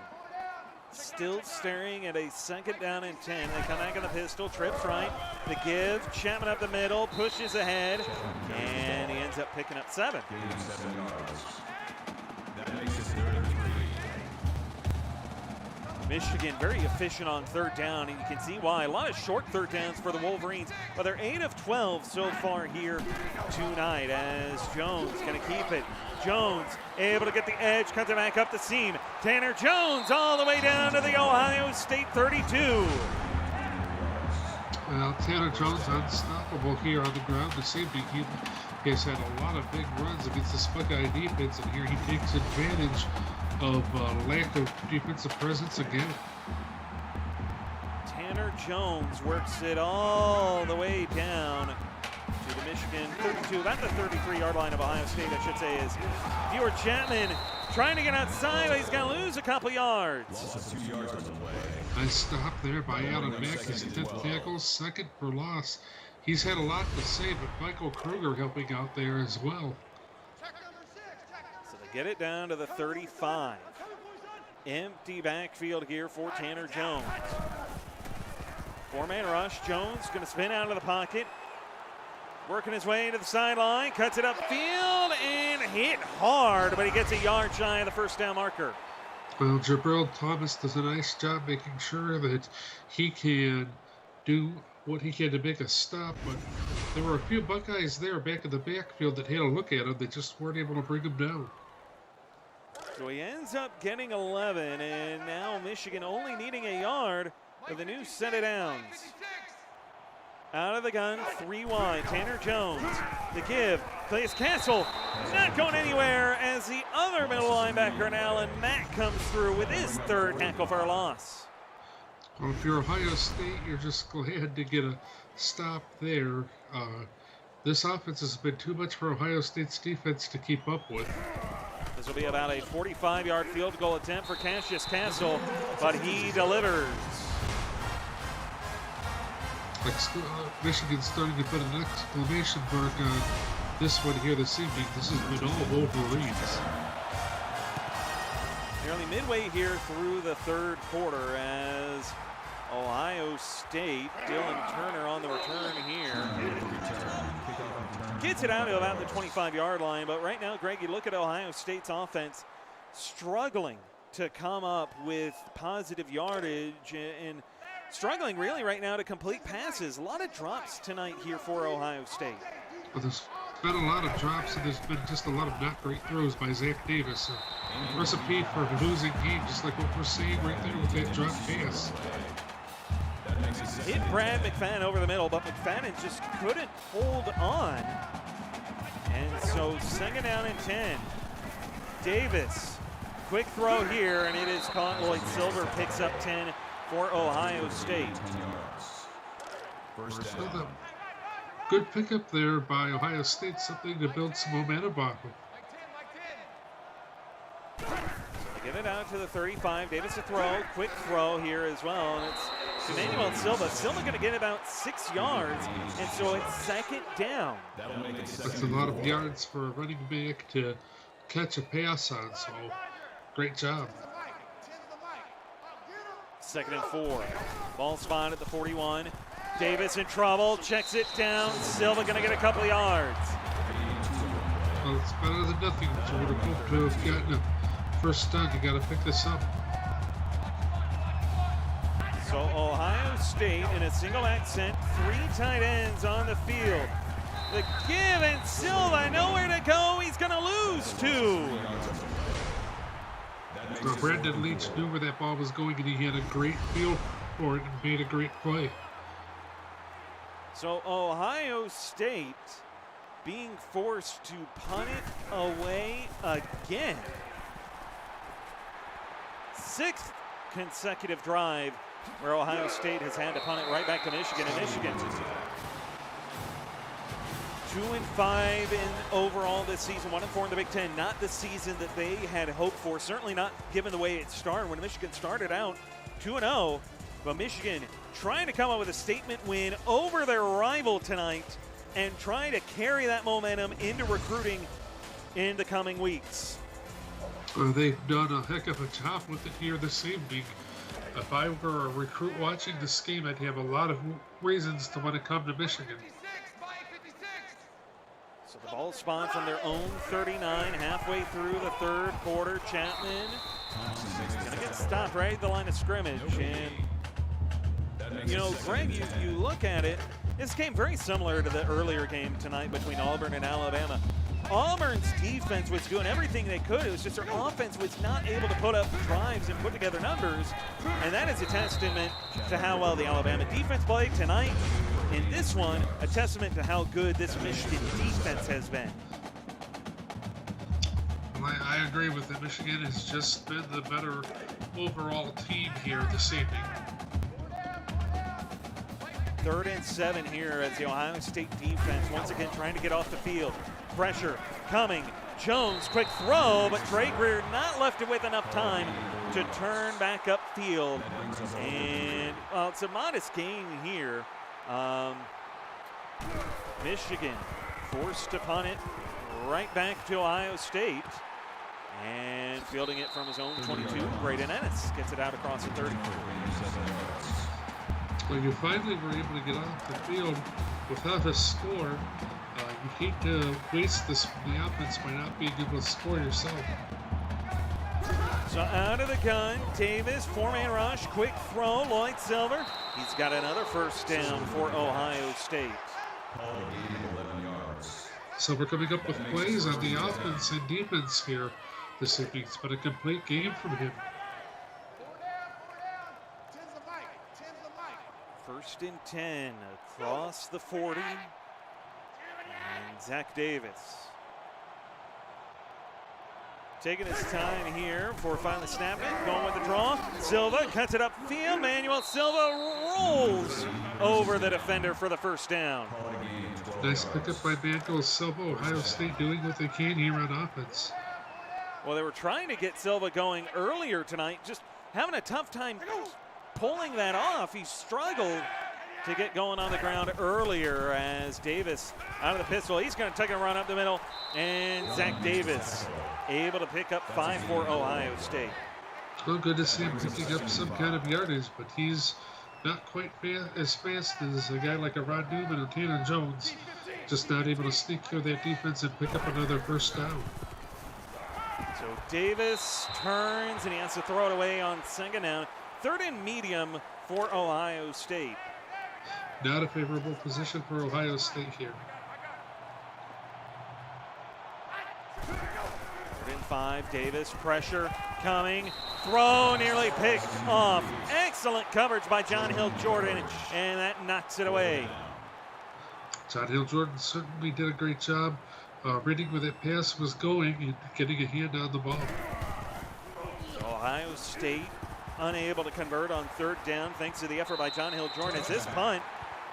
still staring at a 2nd down and 10. They come back in the pistol, trips right. The give, Chapman up the middle, pushes ahead, and he ends up picking up 7. Michigan very efficient on 3rd down, and you can see why. A lot of short 3rd downs for the Wolverines, but they're 8 of 12 so far here tonight, as Jones going to keep it. Jones able to get the edge, cuts it back up the seam. Tanner Jones all the way down to the Ohio State 32. Well, Tanner Jones unstoppable here on the ground this evening. He has had a lot of big runs against the Buckeye defense, and here he takes advantage of lack of defensive presence again. Tanner Jones works it all the way down to the Michigan 32, about the 33-yard line of Ohio State, I should say, is Dior Chapman trying to get outside, but he's going to lose a couple yards. Nice stop there by Alan Mack, his 10th tackle, 2nd for loss. He's had a lot to say, but Michael Kruger helping out there as well. So they get it down to the 35. Empty backfield here for Tanner Jones. 4-man rush. Jones going to spin out of the pocket. Working his way into the sideline. Cuts it upfield and hit hard, but he gets a yard shy of the first down marker. Well, Jabril Thomas does a nice job making sure that he can do what he can to make a stop, but there were a few Buckeyes there back in the backfield that had a look at him. They just weren't able to bring him down. So he ends up getting 11, and now Michigan only needing a yard with a new set of downs. Out of the gun, 3 wide. Tanner Jones, the give. Clayus Castle not going anywhere as the other middle linebacker, Alan Mack, comes through with his 3rd tackle for a loss. Well, if you're Ohio State, you're just glad to get a stop there. This offense has been too much for Ohio State's defense to keep up with. This will be about a 45-yard field goal attempt for Cassius Castle, but he delivers. Michigan's starting to put an exclamation mark on this one here this evening. This has been all Wolverines. Nearly midway here through the 3rd quarter as Ohio State, Dylan Turner on the return here. Gets it out to about the 25-yard line, but right now, Greg, you look at Ohio State's offense struggling to come up with positive yardage and struggling really right now to complete passes. A lot of drops tonight here for Ohio State. Well, there's been a lot of drops, and there's been just a lot of not great throws by Zach Davis. A recipe for a losing game, just like what we're seeing right there with that drop pass. Hit Brad McFadden over the middle, but McFadden just couldn't hold on. And so 2nd down and 10. Davis, quick throw here, and it is caught. Lloyd Silver picks up 10 for Ohio State. Well, good pickup there by Ohio State, something to build some momentum off of. They get it out to the 35. Davis a throw, quick throw here as well, and it's Emmanuel Silva. Silva going to get about 6 yards, and so it's 2nd down. That's a lot of yards for a running back to catch a pass on, so great job. 2nd and 4. Ball spot at the 41. Davis in trouble, checks it down. Silva going to get a couple of yards. Well, it's better than nothing. So would have hoped to have gotten a first down. You got to pick this up. So Ohio State in a single accent, 3 tight ends on the field. The give, and Silva nowhere to go. He's going to lose 2. Well, Brandon Leach knew where that ball was going, and he had a great feel for it and made a great play. So Ohio State being forced to punt it away again. 6th consecutive drive where Ohio State has had to punt it right back to Michigan. And Michigan 2-5 in overall this season, 1-4 in the Big Ten. Not the season that they had hoped for. Certainly not given the way it started. When Michigan started out 2-0, but Michigan trying to come up with a statement win over their rival tonight and trying to carry that momentum into recruiting in the coming weeks. They've done a heck of a job with it here this evening. If I were a recruit watching this game, I'd have a lot of reasons to want to come to Michigan. So the ball spot from their own 39, halfway through the 3rd quarter. Chapman gonna get stopped right at the line of scrimmage. And you know, Greg, you look at it, this game very similar to the earlier game tonight between Auburn and Alabama. Auburn's defense was doing everything they could. It was just their offense was not able to put up drives and put together numbers. And that is a testament to how well the Alabama defense played tonight. In this one, a testament to how good this Michigan defense has been. Well, I agree with it. Michigan has just been the better overall team here this evening. 3rd and 7 here as the Ohio State defense once again trying to get off the field. Pressure coming. Jones, quick throw, but Trey Greer not left with enough time to turn back upfield. And, well, it's a modest gain here. Michigan forced to punt it right back to Ohio State. And fielding it from his own 22, Braden Ennis gets it out across the 30. When you finally were able to get off the field without a score, you hate to waste the offense by not being able to score yourself. So out of the gun, Davis, four-man rush, quick throw, Lloyd Silver. He's got another first down for Ohio State. So we're coming up with plays on the offense and defense here this evening. It's been a complete game from him. First and 10 across the 40. And Zach Davis taking his time here for finally snapping it, going with the draw. Silva cuts it upfield. Manuel Silva rolls over the defender for the first down. Nice pickup by Manuel Silva. Ohio State doing what they can here on offense. Well, they were trying to get Silva going earlier tonight, just having a tough time pulling that off. He struggled to get going on the ground earlier as Davis out of the pistol. He's going to take a run up the middle, and Zach Davis able to pick up 5 for Ohio State. Well, good to see him picking up some kind of yardage, but he's not quite as fast as a guy like a Ron Newman and Tanner Jones. Just not able to sneak through that defense and pick up another first down. So Davis turns, and he has to throw it away on second down. Third and medium for Ohio State. Not a favorable position for Ohio State here. 3rd and 5, Davis, pressure coming, throw nearly picked off. Excellent coverage by John Hill Jordan, and that knocks it away. John Hill Jordan certainly did a great job reading where that pass was going and getting a hand on the ball. Ohio State unable to convert on 3rd down thanks to the effort by John Hill Jordan. As this punt,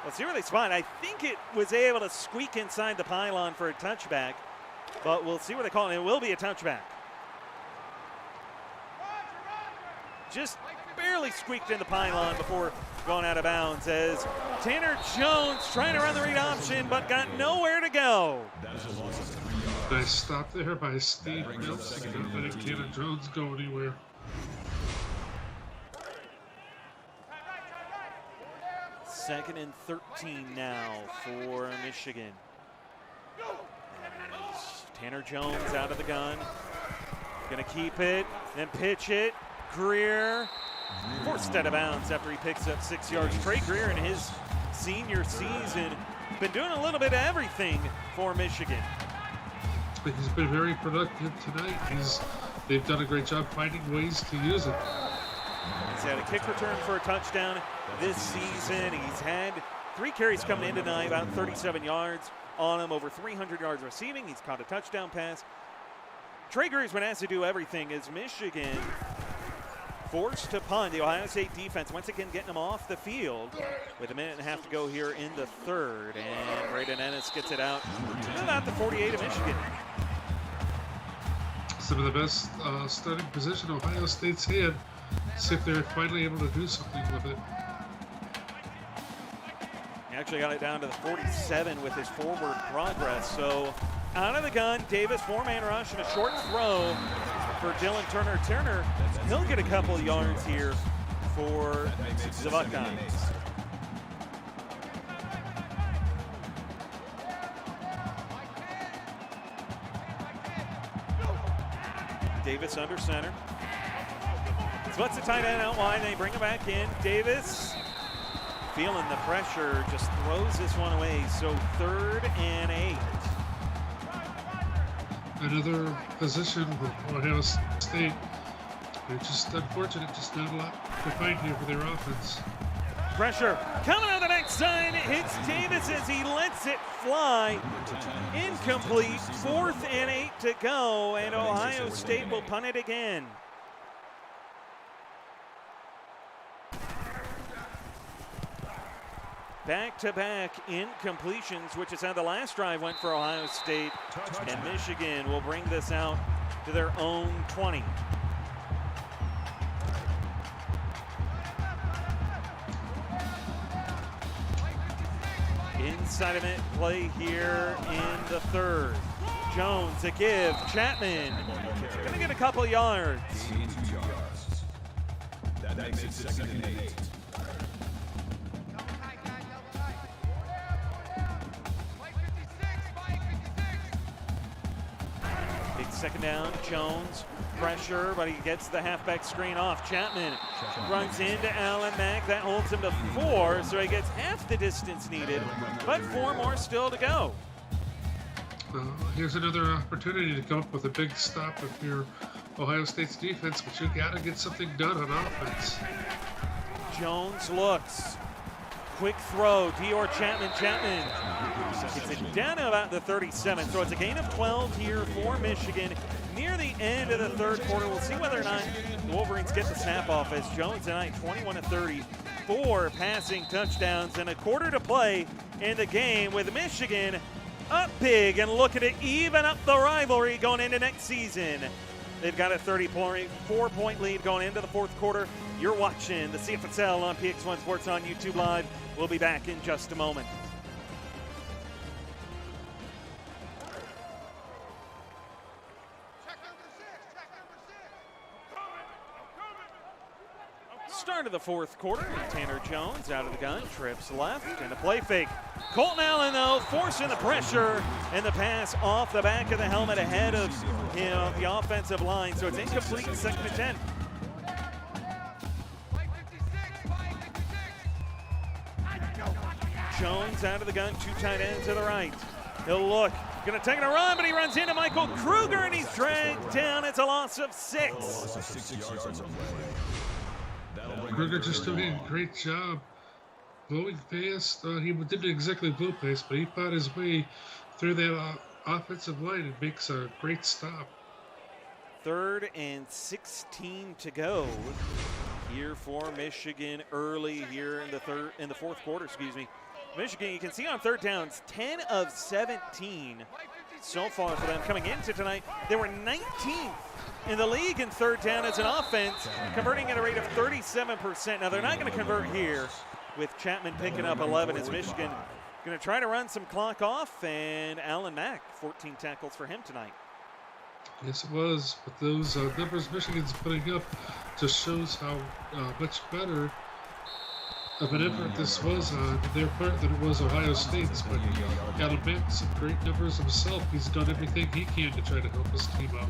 let's see where they spot. I think it was able to squeak inside the pylon for a touchback, but we'll see what they call it. It will be a touchback. Just barely squeaked in the pylon before going out of bounds as Tanner Jones trying to run the read option but got nowhere to go. Nice stop there by Steve Nelson. Don't let Tanner Jones go anywhere. Second and 13 now for Michigan. As Tanner Jones out of the gun. Gonna keep it, then pitch it. Greer forced out of bounds after he picks up 6 yards. Trey Greer in his senior season been doing a little bit of everything for Michigan. He's been very productive tonight. They've done a great job finding ways to use it. He's had a kick return for a touchdown this season. He's had 3 carries coming in tonight, about 37 yards on him, over 300 yards receiving. He's caught a touchdown pass. Trey Greer's been asked to do everything as Michigan forced to punt. The Ohio State defense once again getting them off the field with a minute and a half to go here in the 3rd. And Braden Ennis gets it out to about the 48 of Michigan. Some of the best starting position Ohio State's had. See if they're finally able to do something with it. He actually got it down to the 47 with his forward progress. So out of the gun, Davis, 4-man rush and a short throw for Dylan Turner. Turner, he'll get a couple yards here for the Buckeyes. Davis under center. Splits the tight end out wide. They bring him back in. Davis feeling the pressure, just throws this one away. So 3rd and 8. Another position for Ohio State. They're just unfortunate, just not a lot to find here for their offense. Pressure coming on the backside. Hits Davis as he lets it fly. Incomplete. 4th and 8 to go, and Ohio State will punt it again. Back-to-back incompletions, which is how the last drive went for Ohio State. And Michigan will bring this out to their own 20. Inside of it, play here in the 3rd. Jones, a give. Chapman gonna get a couple yards. That makes it 2nd and 8. Second down, Jones, pressure, but he gets the halfback screen off. Chapman runs into Allen Mack. That holds him to 4, so he gets half the distance needed, but 4 more still to go. Here's another opportunity to come up with a big stop if you're Ohio State's defense, but you got to get something done on offense. Jones looks. Quick throw, Dior Chapman. Gets it down to about the 37. So it's a gain of 12 here for Michigan. Near the end of the third quarter, we'll see whether or not the Wolverines get the snap off as Jones tonight 21 of 30, 4 passing touchdowns, and a quarter to play in the game with Michigan up big and looking to even up the rivalry going into next season. They've got a 34-point lead going into the fourth quarter. You're watching the CFSL on PX1 Sports on YouTube Live. We'll be back in just a moment. Start of the fourth quarter. Tanner Jones out of the gun, trips left, and a play fake. Colton Allen, though, forcing the pressure, and the pass off the back of the helmet ahead of the offensive line. So it's incomplete, second and 10. Jones out of the gun, 2 tight ends to the right. He'll look, gonna take it a run, but he runs into Michael Kruger, and he's dragged down. It's a loss of 6. Kruger just doing a great job blowing past. He didn't exactly blow past, but he fought his way through that offensive line and makes a great stop. 3rd and 16 to go here for Michigan early here in the fourth quarter, Michigan, you can see on third downs, 10 of 17 so far for them coming into tonight. They were 19th in the league in third down as an offense, converting at a rate of 37%. Now, they're not going to convert here with Chapman picking up 11 as Michigan going to try to run some clock off, and Allen Mack, 14 tackles for him tonight. Yes, it was. But those numbers Michigan's putting up just shows how much better of an effort this was on their part than it was Ohio State's. But Allen Mack, some great numbers himself. He's done everything he can to try to help his team out.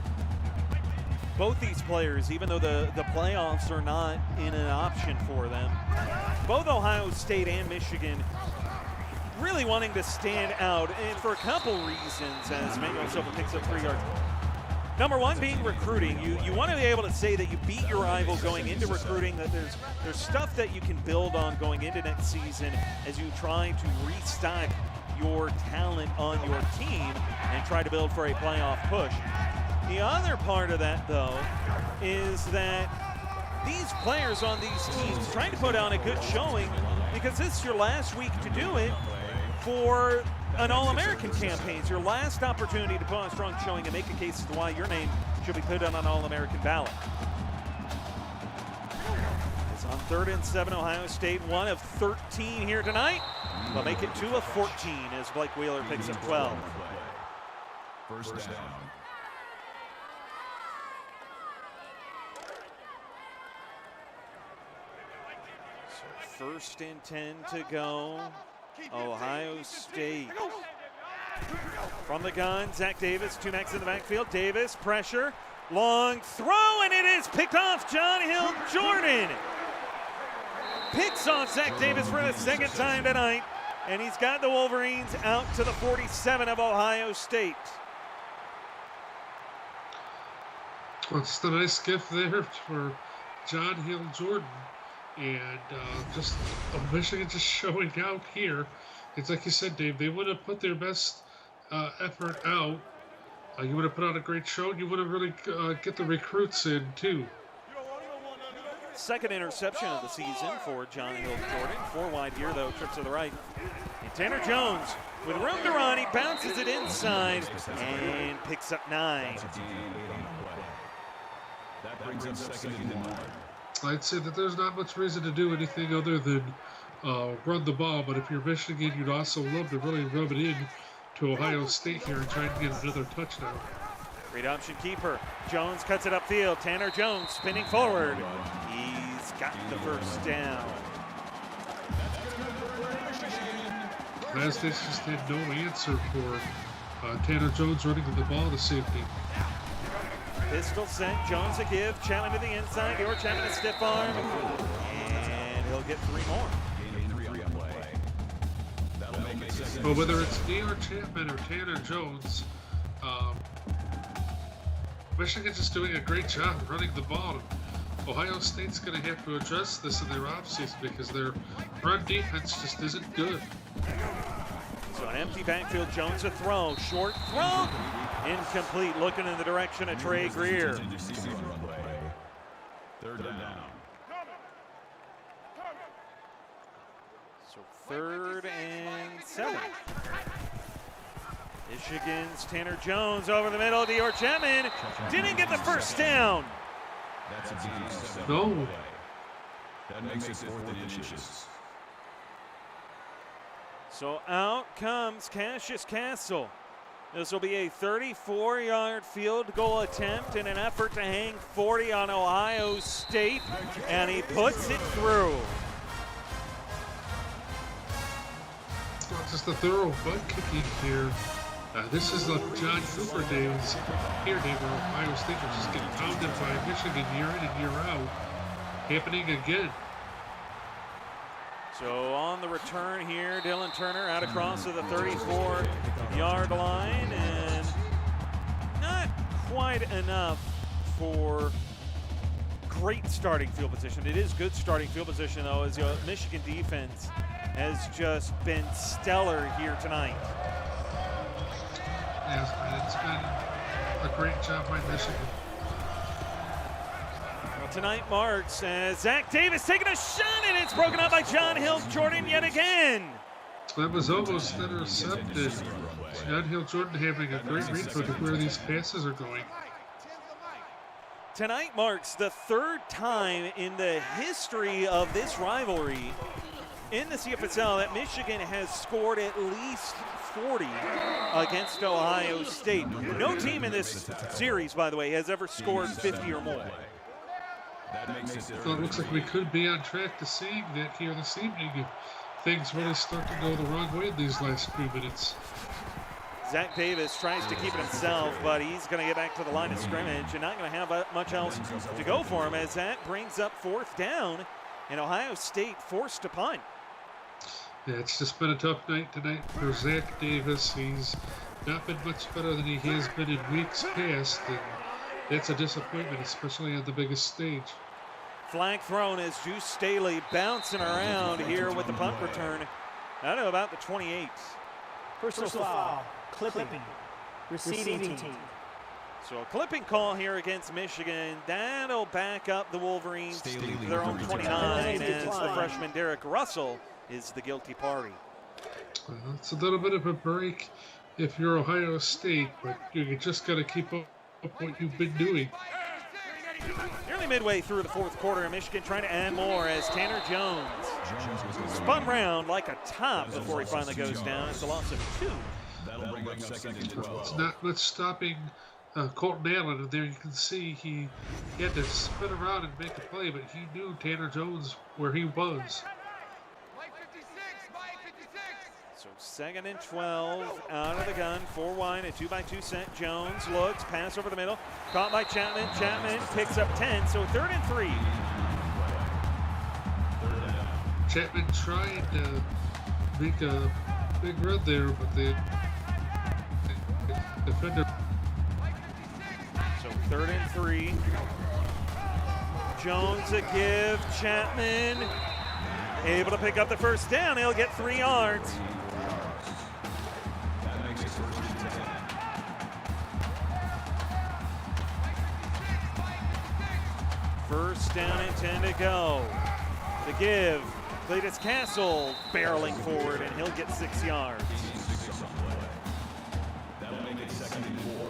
Both these players, even though the playoffs are not in an option for them, both Ohio State and Michigan really wanting to stand out, and for a couple reasons, as Manuel Silva picks up 3 yards. Number one being recruiting. You want to be able to say that you beat your rival going into recruiting, that there's stuff that you can build on going into next season as you try to restock your talent on your team and try to build for a playoff push. The other part of that, though, is that these players on these teams trying to put on a good showing, because this is your last week to do it for an All-American campaign. It's your last opportunity to put on a strong showing and make a case as to why your name should be put on an All-American ballot. It's on 3rd and 7, Ohio State, 1 of 13 here tonight. They'll make it 2 of 14 as Blake Wheeler picks up 12. First down. So 1st and 10 to go. Ohio State. From the gun, Zach Davis, 2 backs in the backfield. Davis, pressure, long throw, and it is picked off. John Hill Jordan picks off Zach Davis for the 2nd time tonight, and he's got the Wolverines out to the 47 of Ohio State. Well, it's the nice gift there for John Hill Jordan. And just Michigan just showing out here. It's like you said, Dave, they would have put their best effort out. You would have put on a great show. You would have really get the recruits in, too. 2nd interception of the season for John Hill Jordan. 4 wide here, though, trips to the right. And Tanner Jones, with room to run, he bounces it inside and picks up 9. That brings up 2nd and 1. I'd say that there's not much reason to do anything other than run the ball, but if you're Michigan, you'd also love to really rub it in to Ohio State here and try and get another touchdown. Great option keeper. Jones cuts it upfield. Tanner Jones spinning forward. He's got the 1st down. Last State's just had no answer for Tanner Jones running the ball to safety. Pistol set, Jones a give, Chapman to the inside, Dior Chapman a stiff arm, and he'll get 3 more. Well, whether it's Dior Chapman or Tanner Jones, Michigan's just doing a great job running the ball. Ohio State's going to have to address this in their offseason because their run defense just isn't good. So an empty backfield, Jones a throw, short throw, incomplete, looking in the direction of Trey Greer. Third down. So 3rd and 7. Michigan's Tanner Jones over the middle, Dior Chapman didn't get the first down. That's a decent No. That makes it 4th and inches. So out comes Cassius Castle. This will be a 34-yard field goal attempt in an effort to hang 40 on Ohio State, and he puts it through. Not just a thorough butt kicking here. This is the John Cooper days here, Dave, where Ohio State was just getting pounded by Michigan year in and year out. Happening again. So on the return here, Dylan Turner out across to the 34-yard line, and not quite enough for great starting field position. It is good starting field position, though, as the Michigan defense has just been stellar here tonight. Yes, man, it's been a great job by Michigan. Well, tonight marks as Zach Davis taking a shot, and it's broken up by John Hill Jordan yet again. That was almost intercepted. John Hill Jordan having a great read for where these passes are going. Tonight marks the 3rd time in the history of this rivalry in the CFSL that Michigan has scored at least 40 against Ohio State. No team in this series, by the way, has ever scored 50 or more. So it looks like we could be on track to seeing that here this evening if things really start to go the wrong way in these last few minutes. Zach Davis tries to keep it himself, but he's going to get back to the line of scrimmage and not going to have much else to go for him, as that brings up 4th down and Ohio State forced to punt. Yeah, it's just been a tough night tonight for Zach Davis. He's not been much better than he has been in weeks past, and that's a disappointment, especially on the biggest stage. Flag thrown as Juice Staley bouncing around here with the punt return out of about the 28. Personal foul. Clipping. Receiving team. So a clipping call here against Michigan. That'll back up the Wolverines to their own 29 as the freshman Derek Russell is the guilty party. It's a little bit of a break if you're Ohio State, but you just got to keep up what you've been doing. Nearly midway through the 4th quarter, Michigan trying to add more as Tanner Jones spun round like a top before he finally goes down. It's a loss of 2. That'll bring up 2nd and 12. It's not much stopping Colton Allen, and there you can see he had to spin around and make a play, but he knew Tanner Jones where he was. So 2nd and 12, out of the gun, 4 wide, a 2x2 set. Jones looks, pass over the middle, caught by Chapman. Chapman picks up 10, so 3rd and 3. Chapman tried to make a big run there, but the defender. So 3rd and 3. Jones a give, Chapman able to pick up the first down. He'll get 3 yards. First down and 10 to go. The give, Cletus Castle barreling forward, and he'll get 6 yards. That'll make it 2nd and 4.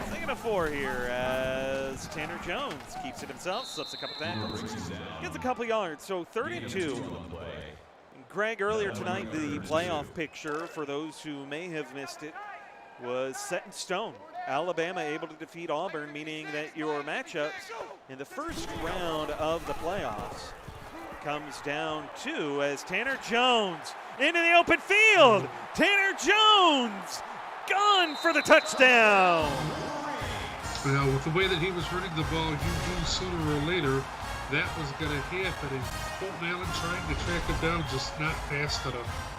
Second and 4 here as Tanner Jones keeps it himself, slips a couple tackles, gets a couple yards, so 3rd and 2. Greg, earlier tonight, the playoff picture, for those who may have missed it, was set in stone. Alabama able to defeat Auburn, meaning that your matchups in the first round of the playoffs comes down to as Tanner Jones into the open field. Tanner Jones gone for the touchdown. Well, with the way that he was running the ball, you knew sooner or later that was going to happen. And Colton Allen trying to track him down, just not fast enough.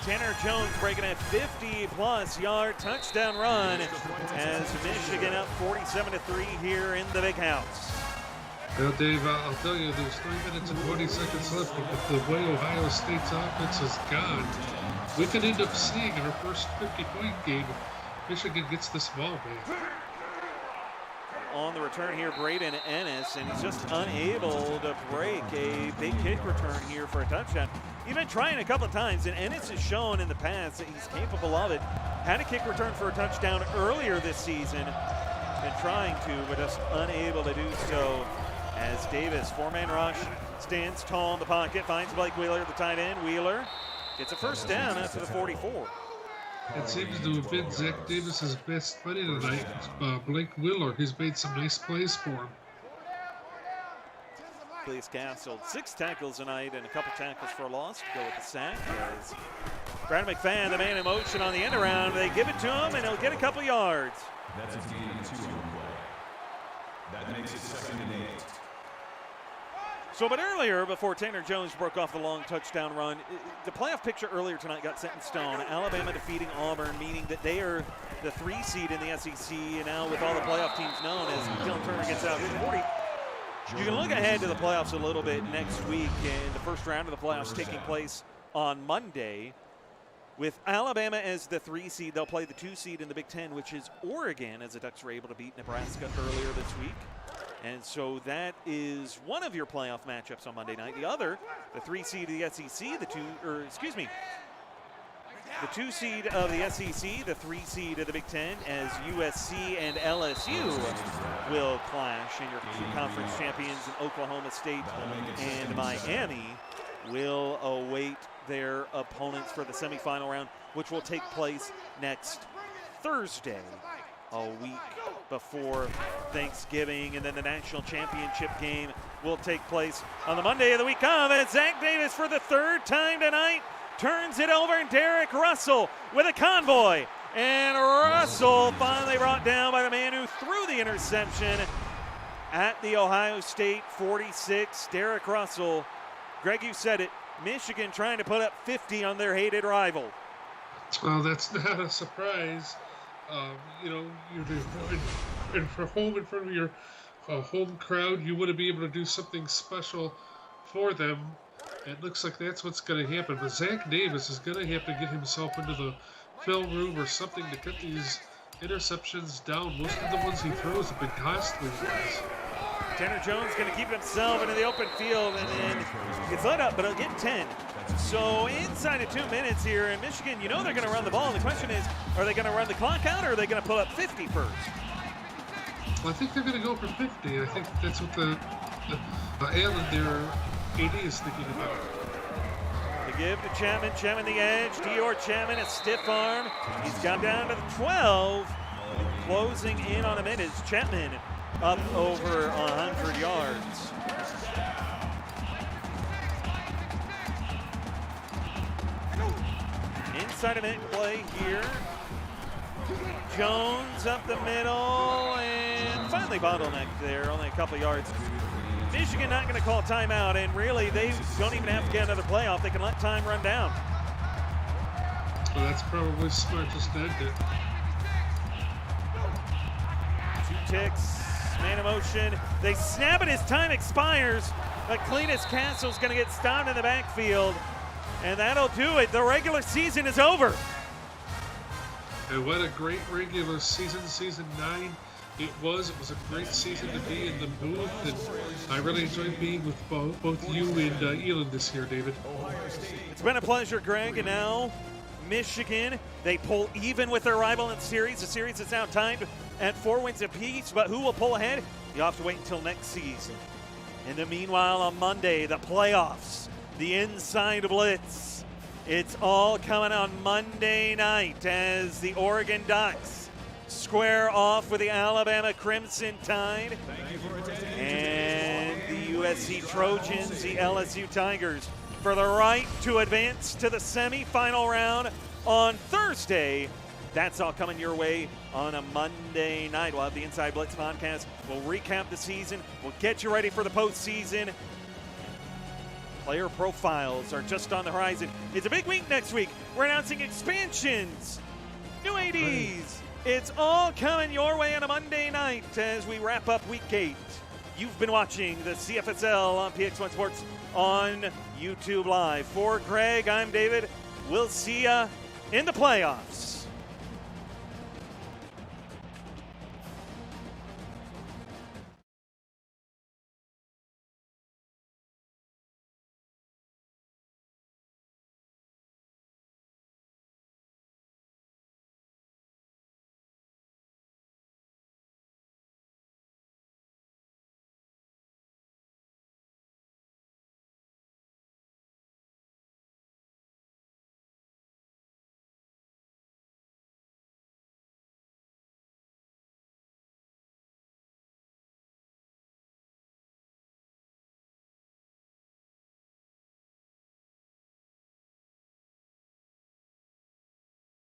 Tanner Jones breaking a 50-plus yard touchdown run as Michigan up 47-3 here in the Big House. Well, Dave, I'll tell you, there's 3 minutes and 20 seconds left, but with the way Ohio State's offense has gone, we could end up seeing our first 50-point game if Michigan gets this ball back. On the return here, Braden Ennis, and he's just unable to break a big kick return here for a touchdown. He's been trying a couple of times, and Ennis has shown in the past that he's capable of it. Had a kick return for a touchdown earlier this season, been trying to, but just unable to do so. As Davis, 4-man rush, stands tall in the pocket, finds Blake Wheeler, the tight end. Wheeler gets a first down after the 44. It seems to have been Zach Davis's best buddy tonight, Blake Wheeler. He's made some nice plays for him. Blaise Castle, 6 tackles tonight and a couple tackles for a loss to go with the sack. As Brandon McFadden, the man in motion on the end around, they give it to him and he'll get a couple yards. That's a gain of 2 on play. That makes it 2nd and 8. So, but earlier, before Tanner Jones broke off the long touchdown run, the playoff picture earlier tonight got set in stone. Alabama defeating Auburn, meaning that they are the 3 seed in the SEC, and now with all the playoff teams known, as Dylan Turner gets out at 40, you can look ahead to the playoffs a little bit next week, and the first round of the playoffs taking place on Monday. With Alabama as the 3 seed, they'll play the 2 seed in the Big Ten, which is Oregon, as the Ducks were able to beat Nebraska earlier this week. And so that is one of your playoff matchups on Monday night. The other, the 3 seed of the SEC, the 2 seed of the SEC, the 3 seed of the Big Ten, as USC and LSU will clash, and your 2 conference champions in Oklahoma State and Miami will await their opponents for the semifinal round, which will take place next Thursday, a week before Thanksgiving, and then the national championship game will take place on the Monday of the week of. And Zach Davis, for the 3rd time tonight, turns it over, and Derek Russell with a convoy. And Russell finally brought down by the man who threw the interception at the Ohio State 46. Derek Russell. Greg, you said it. Michigan trying to put up 50 on their hated rival. Well, that's not a surprise. You know, in front of your home crowd, you want to be able to do something special for them. It looks like that's what's going to happen. But Zach Davis is going to have to get himself into the film room or something to cut these interceptions down. Most of the ones he throws have been costly ones. Tanner Jones going to keep himself into the open field, and then gets let up, but he'll get 10. So inside of 2 minutes here in Michigan, you know they're going to run the ball. The question is, are they going to run the clock out, or are they going to pull up 50 first? Well, I think they're going to go for 50. I think that's what the Allen, their AD, is thinking about. To give to Chapman. Chapman the edge. Dior Chapman, a stiff arm. He's got down to the 12. Closing in on a minute. Chapman up over 100 yards. Inside a minute play here. Jones up the middle and finally bottlenecked there, only a couple yards. Michigan not going to call timeout, and really they don't even have to get another playoff. They can let time run down. Well, that's probably smart, just to end it. 2 ticks, man in motion. They snap it as time expires, but Cletus Castle's going to get stopped in the backfield, and that'll do it. The regular season is over. And what a great regular season, season 9 it was. It was a great season to be in the booth, and I really enjoyed being with both you and Elon this year, David. It's been a pleasure, Greg, and now Michigan, they pull even with their rival in the series. The series is now tied at 4 wins apiece, but who will pull ahead? You'll have to wait until next season. In the meanwhile, on Monday, the playoffs, the Inside Blitz. It's all coming on Monday night as the Oregon Ducks square off with the Alabama Crimson Tide. And the USC Trojans, the LSU Tigers, for the right to advance to the semifinal round on Thursday. That's all coming your way on a Monday night. We'll have the Inside Blitz podcast. We'll recap the season. We'll get you ready for the postseason. Player profiles are just on the horizon. It's a big week next week. We're announcing expansions, new ADs. It's all coming your way on a Monday night as we wrap up Week 8. You've been watching the CFSL on PX1 Sports on YouTube Live. For Greg, I'm David. We'll see ya in the playoffs.